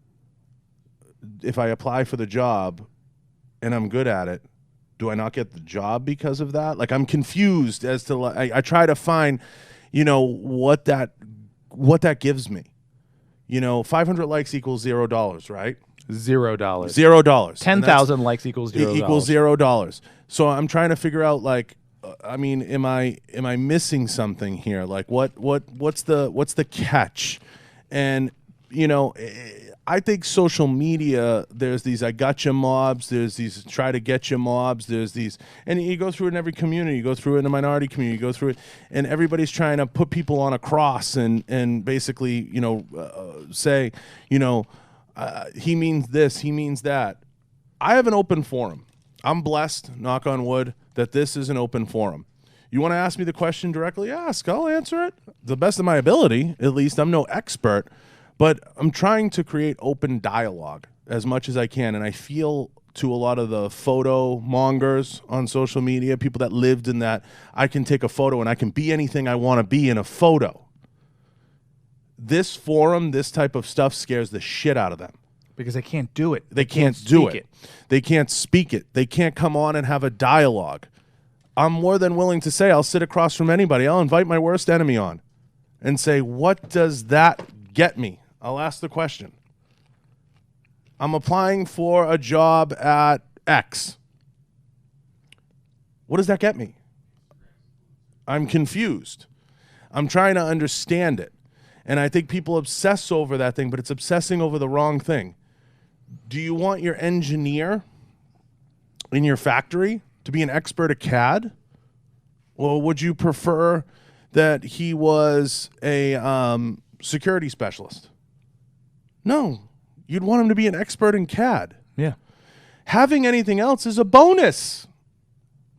If I apply for the job and I'm good at it, do I not get the job because of that? Like, I'm confused as to, I try to find, what that gives me. 500 likes equals $0, right? $0. $0. 10,000 likes equals $0. Equals $0. So I'm trying to figure out, like, am I missing something here? Like, what's the catch? And I think social media, there's these I gotcha mobs, there's these try to get you mobs, there's these, and you go through it in every community, you go through it in the minority community, you go through it, and everybody's trying to put people on a cross and basically, say, he means this, he means that. I have an open forum. I'm blessed, knock on wood, that this is an open forum. You want to ask me the question directly? Ask. I'll answer it. The best of my ability, at least. I'm no expert. But I'm trying to create open dialogue as much as I can. And I feel to a lot of the photo mongers on social media, people that lived in that, I can take a photo and I can be anything I want to be in a photo. This forum, this type of stuff scares the shit out of them. Because they can't do it. They can't do it. They can't speak it. They can't come on and have a dialogue. I'm more than willing to say I'll sit across from anybody. I'll invite my worst enemy on and say, what does that get me? I'll ask the question. I'm applying for a job at X. What does that get me? I'm confused. I'm trying to understand it. And I think people obsess over that thing, but it's obsessing over the wrong thing. Do you want your engineer in your factory to be an expert at CAD? Or would you prefer that he was a security specialist? No. You'd want him to be an expert in CAD. Yeah. Having anything else is a bonus.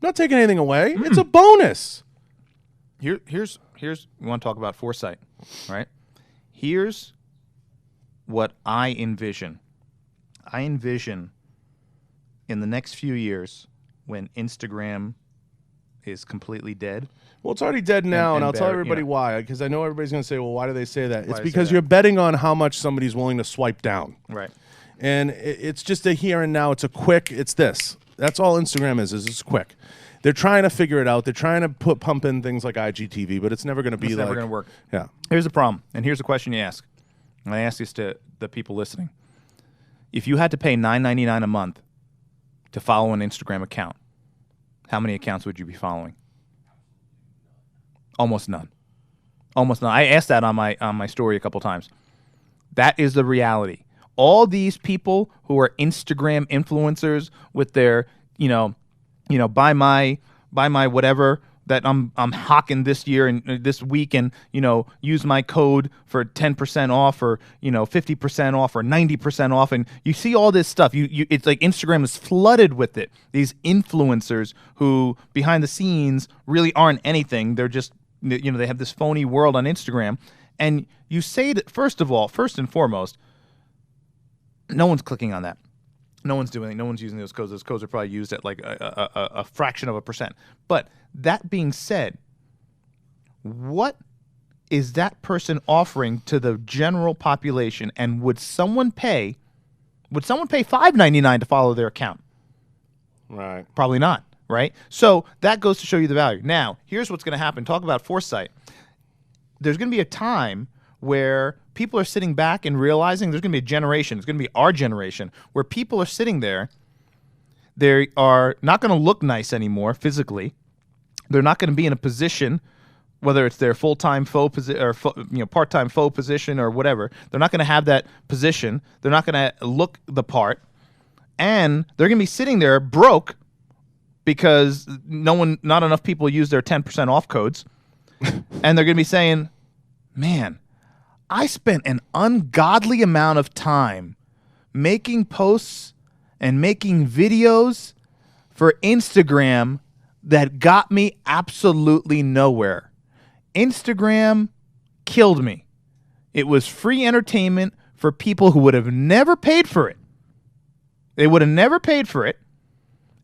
I'm not taking anything away. It's a bonus. Here's we want to talk about foresight, right? Here's what I envision. I envision in the next few years when Instagram is completely dead. Well, it's already dead now, and I'll tell everybody you know. why, because I know everybody's going to say, well, why do they say that? It's do they say because that? you're betting on how much somebody's willing to swipe down. Right. And it's just a here and now. It's a quick, it's this. That's all Instagram is it's quick. They're trying to figure it out. They're trying to pump in things like IGTV, but it's never going to be It's like... never going to work. Yeah. Here's the problem, and here's the question you ask. And I ask this to the people listening. If you had to pay $9.99 a month to follow an Instagram account, how many accounts would you be following? Almost none. Almost none. I asked that on my story a couple times. That is the reality. All these people who are Instagram influencers with their, buy my whatever that I'm hawking this year and this week, and use my code for 10% off or 50% off or 90% off, and you see all this stuff. It's like Instagram is flooded with it. These influencers who behind the scenes really aren't anything. They're just they have this phony world on Instagram, and you say that first and foremost, no one's clicking on that. No one's doing it. No one's using those codes. Those codes are probably used at like a fraction of a percent. But that being said, what is that person offering to the general population? And would someone pay $5.99 to follow their account? Right. Probably not, right? So that goes to show you the value. Now, here's what's going to happen. Talk about foresight. There's going to be a time where people are sitting back and realizing there's going to be a generation, it's going to be our generation, where people are sitting there. They are not going to look nice anymore physically. They're not going to be in a position, whether it's their full-time faux position or part-time faux position or whatever. They're not going to have that position. They're not going to look the part, and they're going to be sitting there broke because not enough people use their 10% off codes, and they're going to be saying, "Man, I spent an ungodly amount of time making posts and making videos for Instagram that got me absolutely nowhere. Instagram killed me. It was free entertainment for people who would have never paid for it. They would have never paid for it.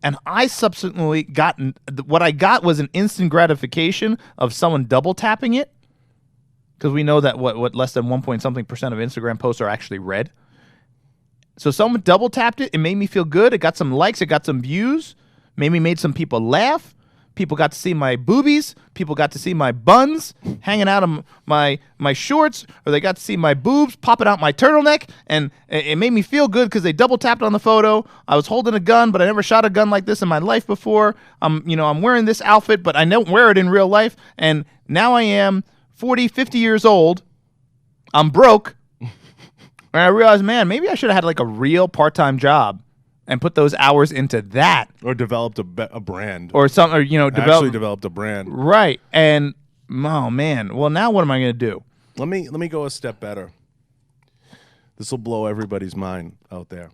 And I subsequently what I got was an instant gratification of someone double tapping it. Because we know that what less than 1-point-something% of Instagram posts are actually read. So someone double tapped it. It made me feel good. It got some likes. It got some views. Maybe made some people laugh. People got to see my boobies. People got to see my buns hanging out of my shorts, or they got to see my boobs popping out my turtleneck, and it made me feel good because they double tapped on the photo. I was holding a gun, but I never shot a gun like this in my life before. I'm wearing this outfit, but I don't wear it in real life, and now I am 40, 50 years old. I'm broke, and I realized, man, maybe I should have had like a real part-time job and put those hours into that, or developed a brand, or something, actually developed a brand, right? And oh man, well now what am I going to do? Let me go a step better. This will blow everybody's mind out there.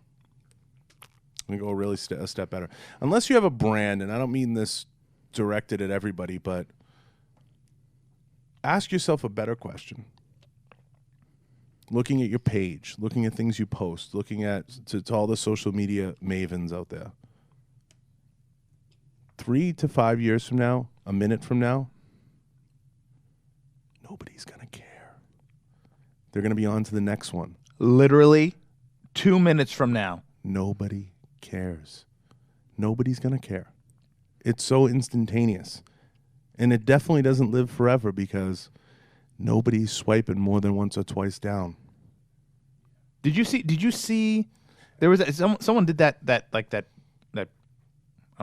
Let me go really a step better. Unless you have a brand, and I don't mean this directed at everybody, but ask yourself a better question. Looking at your page, looking at things you post, looking at to all the social media mavens out there. 3 to 5 years from now, a minute from now, nobody's going to care. They're going to be on to the next one. Literally 2 minutes from now. Nobody cares. Nobody's going to care. It's so instantaneous. And it definitely doesn't live forever because nobody's swiping more than once or twice down. Did you see there was someone did that I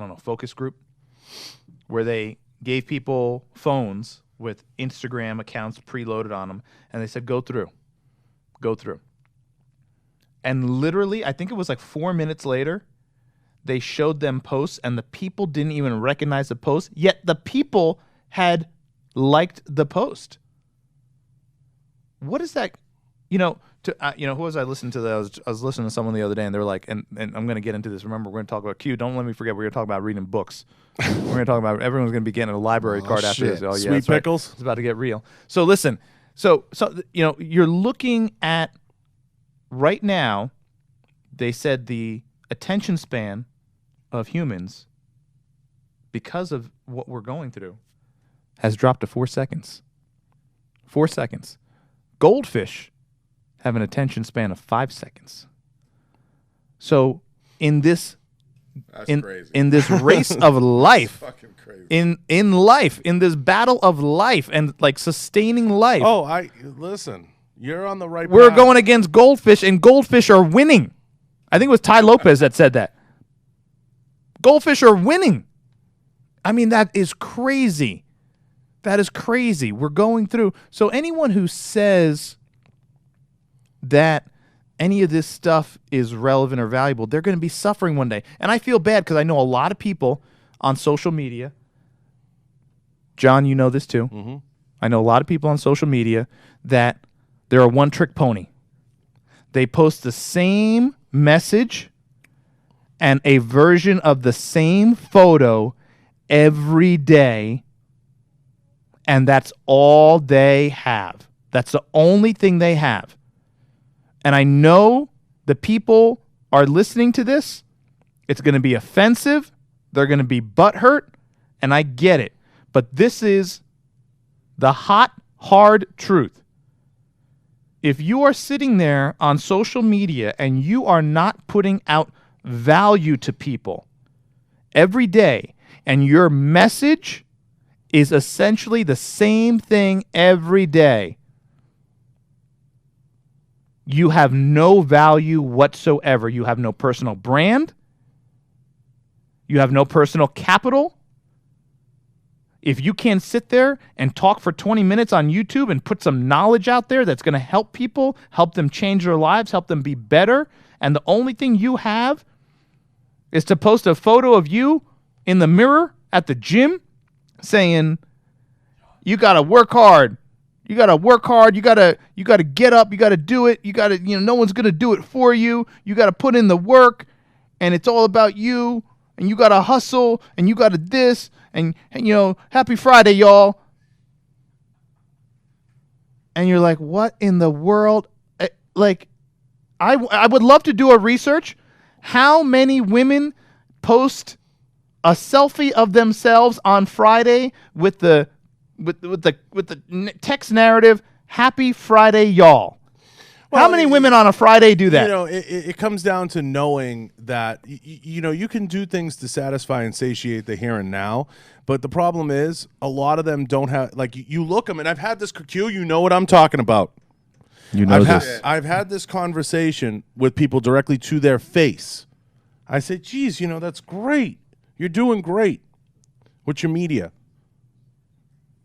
don't know, focus group where they gave people phones with Instagram accounts preloaded on them, and they said, go through. And literally, I think it was like 4 minutes later, they showed them posts, and the people didn't even recognize the post, yet the people had liked the post. What is that? Who was I listening to? I was listening to someone the other day, and they were like, and I'm going to get into this. Remember, we're going to talk about Q. Don't let me forget. We're going to talk about reading books. We're going to talk about everyone's going to be getting a library card after this. Oh, yeah, Sweet pickles. Right. It's about to get real. So listen. So you're looking at right now. They said the attention span of humans, because of what we're going through, has dropped to 4 seconds. 4 seconds. Goldfish have an attention span of 5 seconds. So in this crazy. In this race of life, Fucking crazy. in life, in this battle of life and like sustaining life. Oh, listen. You're on the right We're path. going against goldfish, and goldfish are winning. I think it was Ty Lopez that said that. Goldfish are winning. I mean, that is crazy. That is crazy. We're going through. So anyone who says that any of this stuff is relevant or valuable, they're going to be suffering one day. And I feel bad because I know a lot of people on social media. John, you know this too. Mm-hmm. I know a lot of people on social media that they're a one-trick pony. They post the same message and a version of the same photo every day, and that's all they have. That's the only thing they have. And I know the people are listening to this. It's going to be offensive. They're going to be butthurt, and I get it. But this is the hot, hard truth. If you are sitting there on social media and you are not putting out value to people every day, and your message is essentially the same thing every day, you have no value whatsoever. You have no personal brand. You have no personal capital. If you can't sit there and talk for 20 minutes on YouTube and put some knowledge out there that's going to help people, help them change their lives, help them be better, and the only thing you have is to post a photo of you in the mirror at the gym saying, you got to work hard. You got to work hard. You got to get up. You got to do it. You got to, no one's going to do it for you. You got to put in the work, and it's all about you, and you got to hustle, and you got to this, and happy Friday, y'all. And you're like, what in the world? Like, I would love to do a research. How many women post a selfie of themselves on Friday with the text narrative, "Happy Friday, y'all"? Well, how many women on a Friday do that? It comes down to knowing that you can do things to satisfy and satiate the here and now, but the problem is a lot of them don't have, like, you look them, and I've had this, Q, you know what I'm talking about. I've had this conversation with people directly to their face. I say, geez, that's great. You're doing great. What's your media?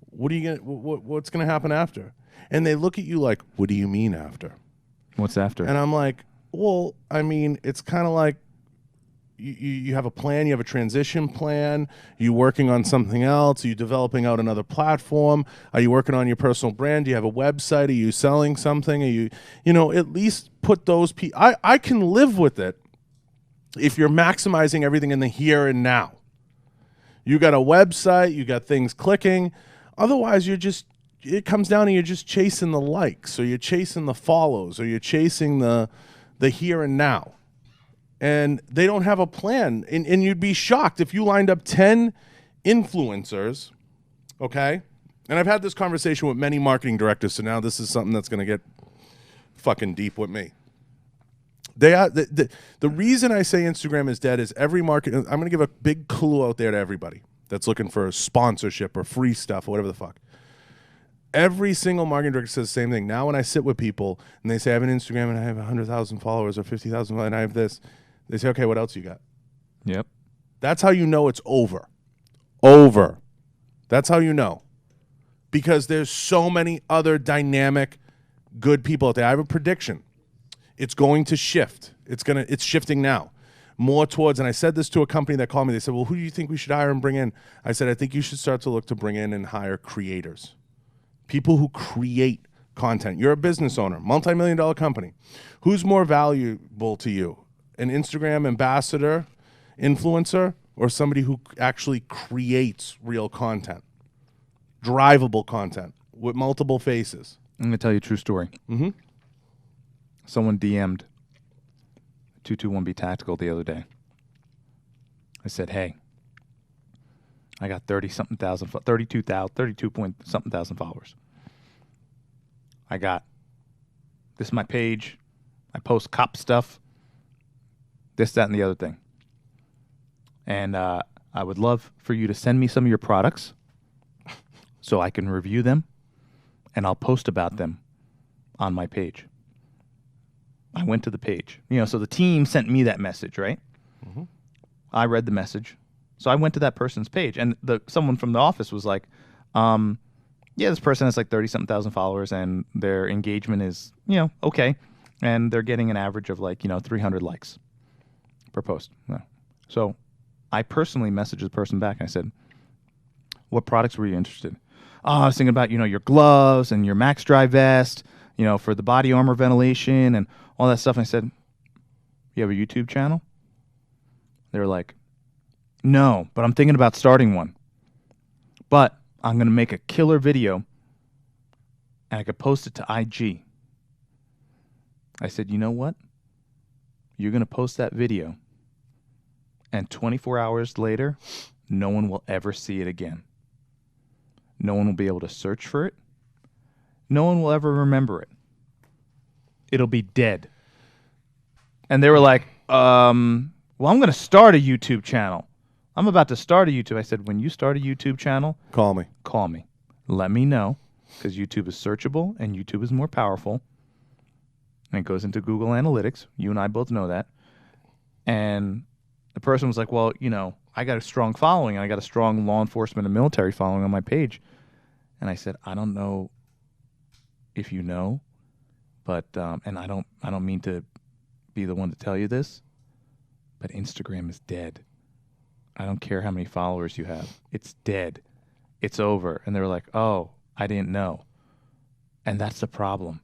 What's gonna happen after? And they look at you like, what do you mean after? What's after? And I'm like, well, I mean, it's kind of like you have a plan, you have a transition plan, you working on something else, are you developing out another platform, are you working on your personal brand, do you have a website, are you selling something, are you at least put those I can live with it if you're maximizing everything in the here and now. You got a website, you got things clicking, otherwise it comes down and you're just chasing the likes, or you're chasing the follows, or you're chasing the here and now. And they don't have a plan. And you'd be shocked if you lined up 10 influencers, okay? And I've had this conversation with many marketing directors, so now this is something that's going to get fucking deep with me. The reason I say Instagram is dead is every market. I'm going to give a big clue out there to everybody that's looking for sponsorship or free stuff or whatever the fuck. Every single marketing director says the same thing. Now when I sit with people and they say I have an Instagram and I have 100,000 followers or 50,000 and I have this, they say, okay, what else you got? Yep. That's how you know it's over. over. That's how you know. Because there's so many other dynamic, good people out there. I have a prediction. It's going to shift. It's shifting now. More towards, and I said this to a company that called me. They said, well, who do you think we should hire and bring in? I said, I think you should start to look to bring in and hire creators. People who create content. You're a business owner, multi-million-dollar company. Who's more valuable to you? An Instagram ambassador, influencer, or somebody who actually creates real content? Drivable content with multiple faces. I'm going to tell you a true story. Mm-hmm. Someone DM'd 221B Tactical the other day. I said, hey, I got 30-something thousand, 32-point-something thousand followers. I got, this is my page. I post cop stuff, this, that, and the other thing. And I would love for you to send me some of your products so I can review them, and I'll post about them on my page. I went to the page. So the team sent me that message, right? Mm-hmm. I read the message. So I went to that person's page, and someone from the office was like, yeah, this person has like 30-something thousand followers, and their engagement is, okay. And they're getting an average of like, 300 likes per post. Yeah. So I personally messaged the person back, and I said, what products were you interested in? I was thinking about, your gloves and your Max Dry vest, for the body armor ventilation and all that stuff. And I said, you have a YouTube channel? They were like, no, but I'm thinking about starting one. But I'm going to make a killer video, and I could post it to IG. I said, you know what? You're going to post that video, and 24 hours later, no one will ever see it again. No one will be able to search for it. No one will ever remember it. It'll be dead. And they were like, well, I'm going to start a YouTube channel. I'm about to start a YouTube. I said, when you start a YouTube channel, Call me. Let me know, because YouTube is searchable and YouTube is more powerful. And it goes into Google Analytics. You and I both know that. And the person was like, well, I got a strong following, and I got a strong law enforcement and military following on my page. And I said, I don't know if you know, but and I don't mean to be the one to tell you this, but Instagram is dead. I don't care how many followers you have. It's dead. It's over. And they were like, oh, I didn't know. And that's the problem.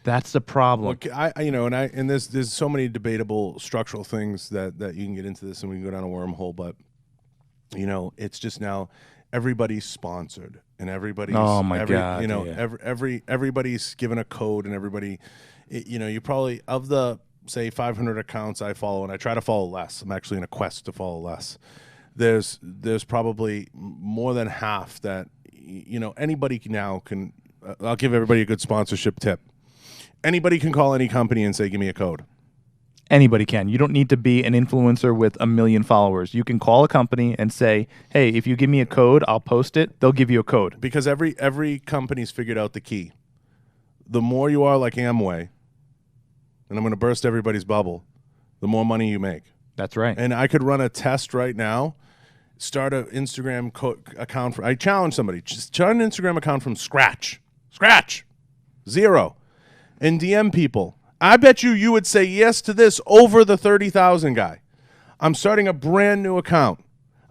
That's the problem. Look, and there's so many debatable structural things that you can get into this, and we can go down a wormhole, but it's just now everybody's sponsored, and everybody's everybody's given a code, and everybody, you probably, of the say 500 accounts I follow, and I try to follow less. I'm actually in a quest to follow less. There's probably more than half that anybody now can. I'll give everybody a good sponsorship tip. Anybody can call any company and say, give me a code. Anybody can. You don't need to be an influencer with 1 million followers. You can call a company and say, hey, if you give me a code, I'll post it. They'll give you a code. Because every company's figured out the key. The more you are like Amway, and I'm going to burst everybody's bubble, the more money you make. That's right. And I could run a test right now, start an Instagram account. I challenge somebody, just start an Instagram account from scratch. Scratch. Zero. And DM people. I bet you would say yes to this over the 30,000 guy. I'm starting a brand new account.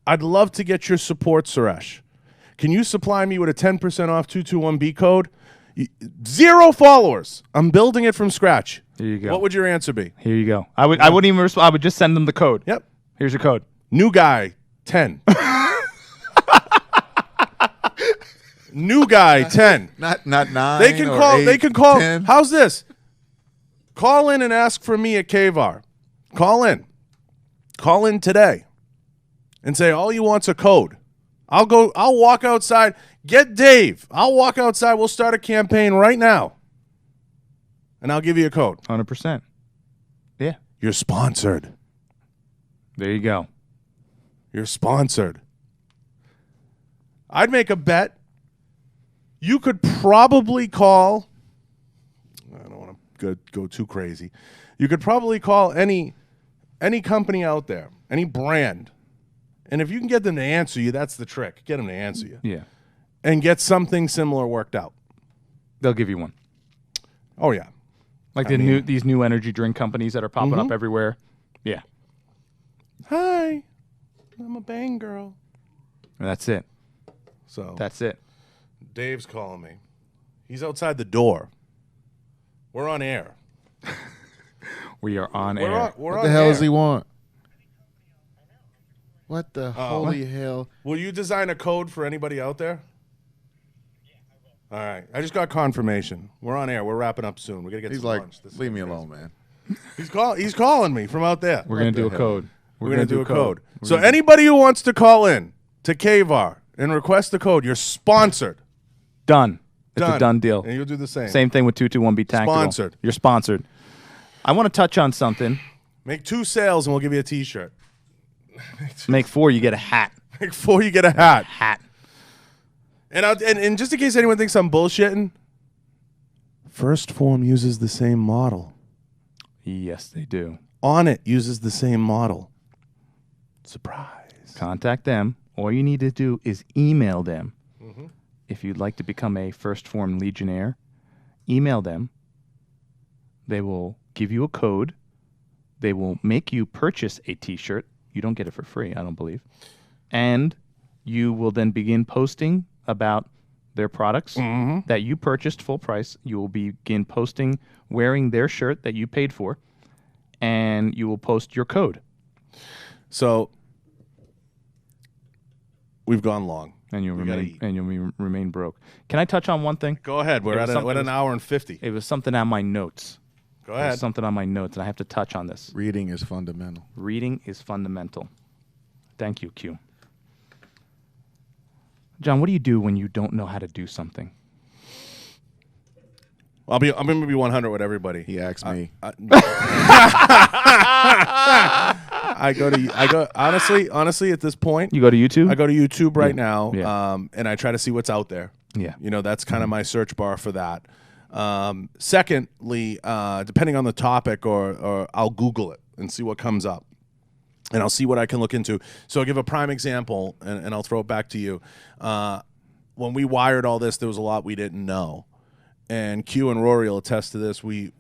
I'd love to get your support, Suresh. Can you supply me with a 10% off 221B code? 0 followers. I'm building it from scratch. Here you go. What would your answer be? Here you go. I wouldn't even respond. I would just send them the code. Yep. Here's your code. New guy, 10. New guy, 10. Not 9. They can or call. 8, They can call. 10. How's this? Call in and ask for me at K-Var. Call in. Call in today, and say all you want's a code. I'll walk outside. Get Dave. I'll walk outside. We'll start a campaign right now, and I'll give you a code. 100%. Yeah. You're sponsored. There you go. You're sponsored. I'd make a bet. You could probably call. I don't want to go too crazy. You could probably call any company out there, any brand, And if you can get them to answer you, that's the trick. Get them to answer you. Yeah. And get something similar worked out. They'll give you one. Oh, yeah. Like these new energy drink companies that are popping up everywhere. Yeah. Hi, I'm a bang girl. And that's it. So That's it. Dave's calling me. He's outside the door. We're on air. We are on air. We're What on the hell air. does he want? What the holy hell? Will you design a code for anybody out there? All right. I just got confirmation. We're on air. We're wrapping up soon. We're gonna get He's some like, lunch. This is leave me crazy. alone, man. He's calling me from out there. We're going to do a hell? code. We're gonna do a code. We're So gonna do- anybody who wants to call in to K-Var and request the code, you're sponsored. Done. It's a done deal. And you'll do the same. Same thing with 221B Tactical. Sponsored. You're sponsored. I want to touch on something. Make 2 sales and we'll give you a T-shirt. Make 4, you get a hat. Make 4, you get a hat. Hat. And just in case anyone thinks I'm bullshitting, First Form uses the same model. Yes, they do. On It uses the same model. Surprise. Contact them. All you need to do is email them. If you'd like to become a First Form Legionnaire, email them. They will give you a code. They will make you purchase a T-shirt. You don't get it for free, I don't believe. And you will then begin posting about their products that you purchased full price. You will begin posting wearing their shirt that you paid for, and you will post your code. So we've gone long. And you'll gotta eat. remain broke. Can I touch on one thing? Go ahead. We're It at was something- an hour and 50. It was something on my notes. Go There's ahead. something on my notes, and I have to touch on this. Reading is fundamental. Reading is fundamental. Thank you, Q. John, what do you do when you don't know how to do something? I'm gonna be 100 with everybody. He asked me. I go honestly at this point. You go to YouTube? I go to YouTube right Yeah. now, Yeah. and I try to see what's out there. Yeah. You know, that's kind of my search bar for that. Secondly, depending on the topic, or I'll Google it and see what comes up. And I'll see what I can look into. So I'll give a prime example, and I'll throw it back to you. When we wired all this, there was a lot we didn't know. And Q and Rory will attest to this. We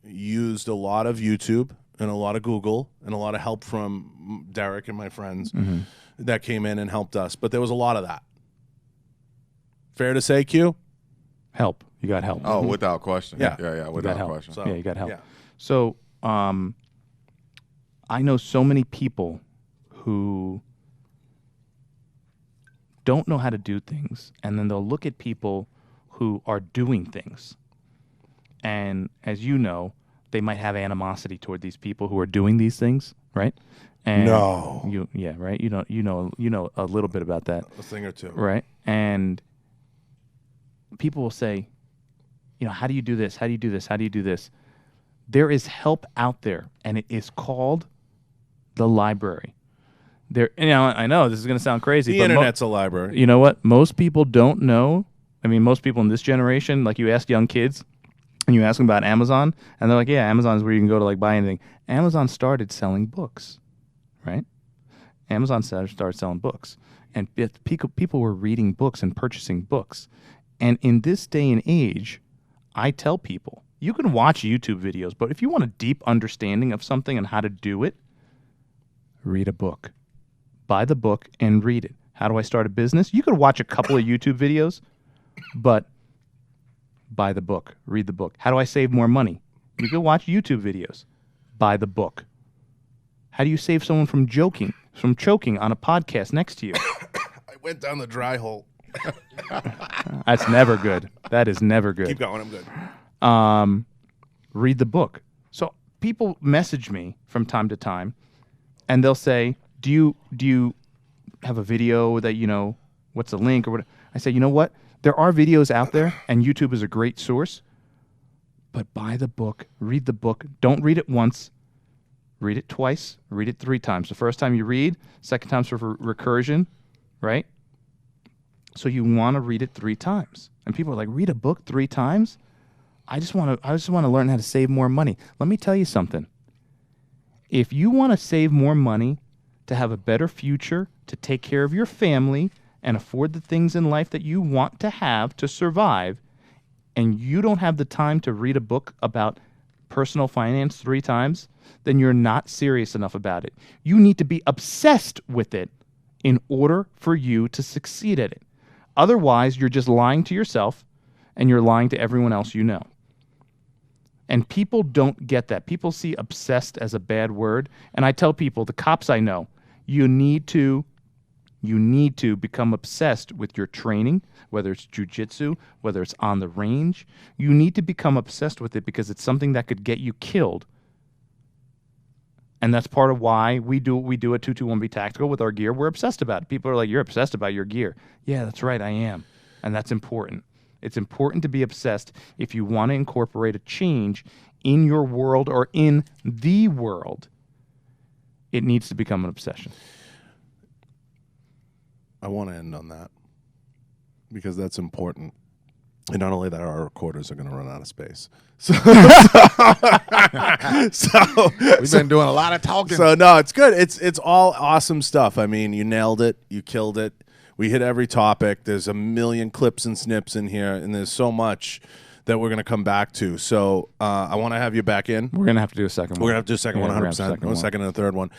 used a lot of YouTube and a lot of Google and a lot of help from Derek and my friends that came in and helped us. But there was a lot of that. Fair to say, Q? Help. You got help. Oh, without question. Yeah. yeah, You got without help. question. So- Yeah, you got help. yeah. So, I know so many people who don't know how to do things, and then they'll look at people who are doing things. And as you know, they might have animosity toward these people who are doing these things, right? And No. yeah, right. You know a little bit about that, A thing or two. right? And people will say, how do you do this? How do you do this? How do you do this? There is help out there, and it is called the library. I know this is going to sound crazy, The but internet's a library. you know what? Most people don't know. I mean, most people in this generation, like you ask young kids and you ask them about Amazon, and they're like, yeah, Amazon is where you can go to buy anything. Amazon started selling books, right? Amazon started selling books, and people were reading books and purchasing books. And in this day and age, I tell people, you can watch YouTube videos, but if you want a deep understanding of something and how to do it, read a book. Buy the book and read it. How do I start a business? You could watch a couple of YouTube videos, but buy the book. Read the book. How do I save more money? You could watch YouTube videos. Buy the book. How do you save someone from choking on a podcast next to you? I went down the dry hole. That's never good. That is never good. Keep going. I'm good. Read the book. So people message me from time to time, and they'll say, do you have a video that, what's the link or what? I say, you know what? There are videos out there, and YouTube is a great source, but buy the book, read the book. Don't read it once. Read it twice. Read it 3 times. The first time you read, second time's for recursion, right? So you want to read it 3 times. And people are like, read a book 3 times? I just want to learn how to save more money. Let me tell you something. If you want to save more money to have a better future, to take care of your family, and afford the things in life that you want to have to survive, and you don't have the time to read a book about personal finance 3 times, then you're not serious enough about it. You need to be obsessed with it in order for you to succeed at it. Otherwise, you're just lying to yourself and you're lying to everyone else you know. And people don't get that. People see obsessed as a bad word. And I tell people, the cops I know, you need to become obsessed with your training, whether it's jujitsu, whether it's on the range. You need to become obsessed with it because it's something that could get you killed. And that's part of why we do a 221B Tactical with our gear. We're obsessed about it. People are like, you're obsessed about your gear. Yeah, that's right, I am. And that's important. It's important to be obsessed if you want to incorporate a change in your world or in the world. It needs to become an obsession. I want to end on that because that's important. And not only that, our recorders are going to run out of space. So We've been doing a lot of talking. So no, it's good. It's all awesome stuff. I mean, you nailed it. You killed it. We hit every topic. There's a million clips and snips in here, and there's so much that we're going to come back to. So I want to have you back in. We're going to have to do a second one. We're going to have to do a second one, 100%. One. Second and a third one.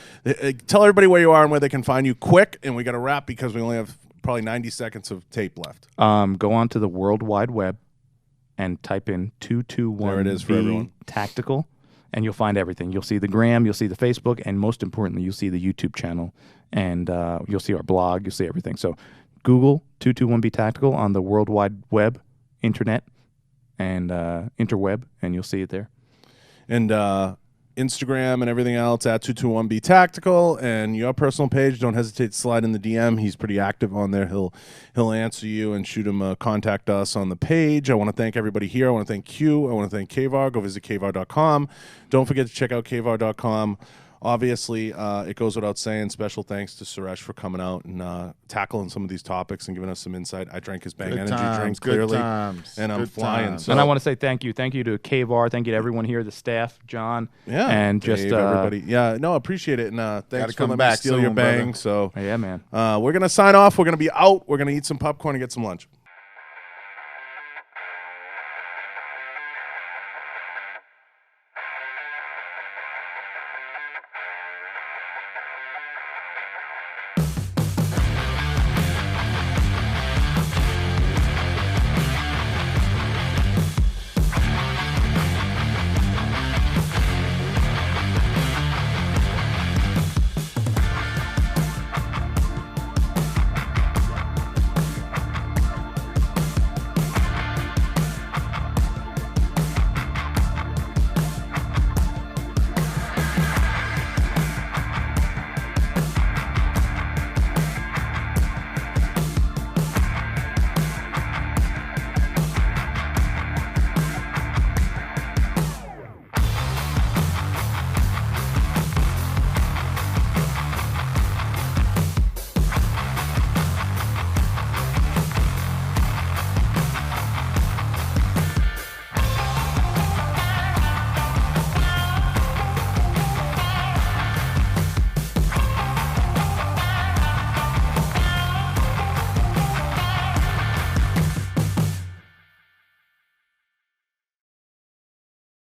Tell everybody where you are and where they can find you quick, and we got to wrap because we only have probably 90 seconds of tape left. Go on to the World Wide Web and type in 221B There it is for everyone. Tactical, and you'll find everything. You'll see the Gram, you'll see the Facebook, and most importantly, you'll see the YouTube channel, and you'll see our blog, you'll see everything. So Google 221B Tactical on the World Wide Web, internet, and interweb, and you'll see it there. And Instagram and everything else at 221B Tactical, and your personal page. Don't hesitate to slide in the DM. He's pretty active on there. He'll answer you and shoot him contact us on the page. I want to thank everybody here. I want to thank Q. I want to thank K-Var. Go visit kvar.com. Don't forget to check out kvar.com. Obviously, it goes without saying, special thanks to Suresh for coming out and tackling some of these topics and giving us some insight. I drank his Bang Energy drink clearly, and I'm flying. So. And I want to say thank you. Thank you to K-Var. Thank you to everyone here, the staff, John, and just Dave, everybody. Yeah, no, appreciate it. And thanks for letting me steal soon, your Bang. brother. So yeah, man. we're going to sign off. We're going to be out. We're going to eat some popcorn and get some lunch.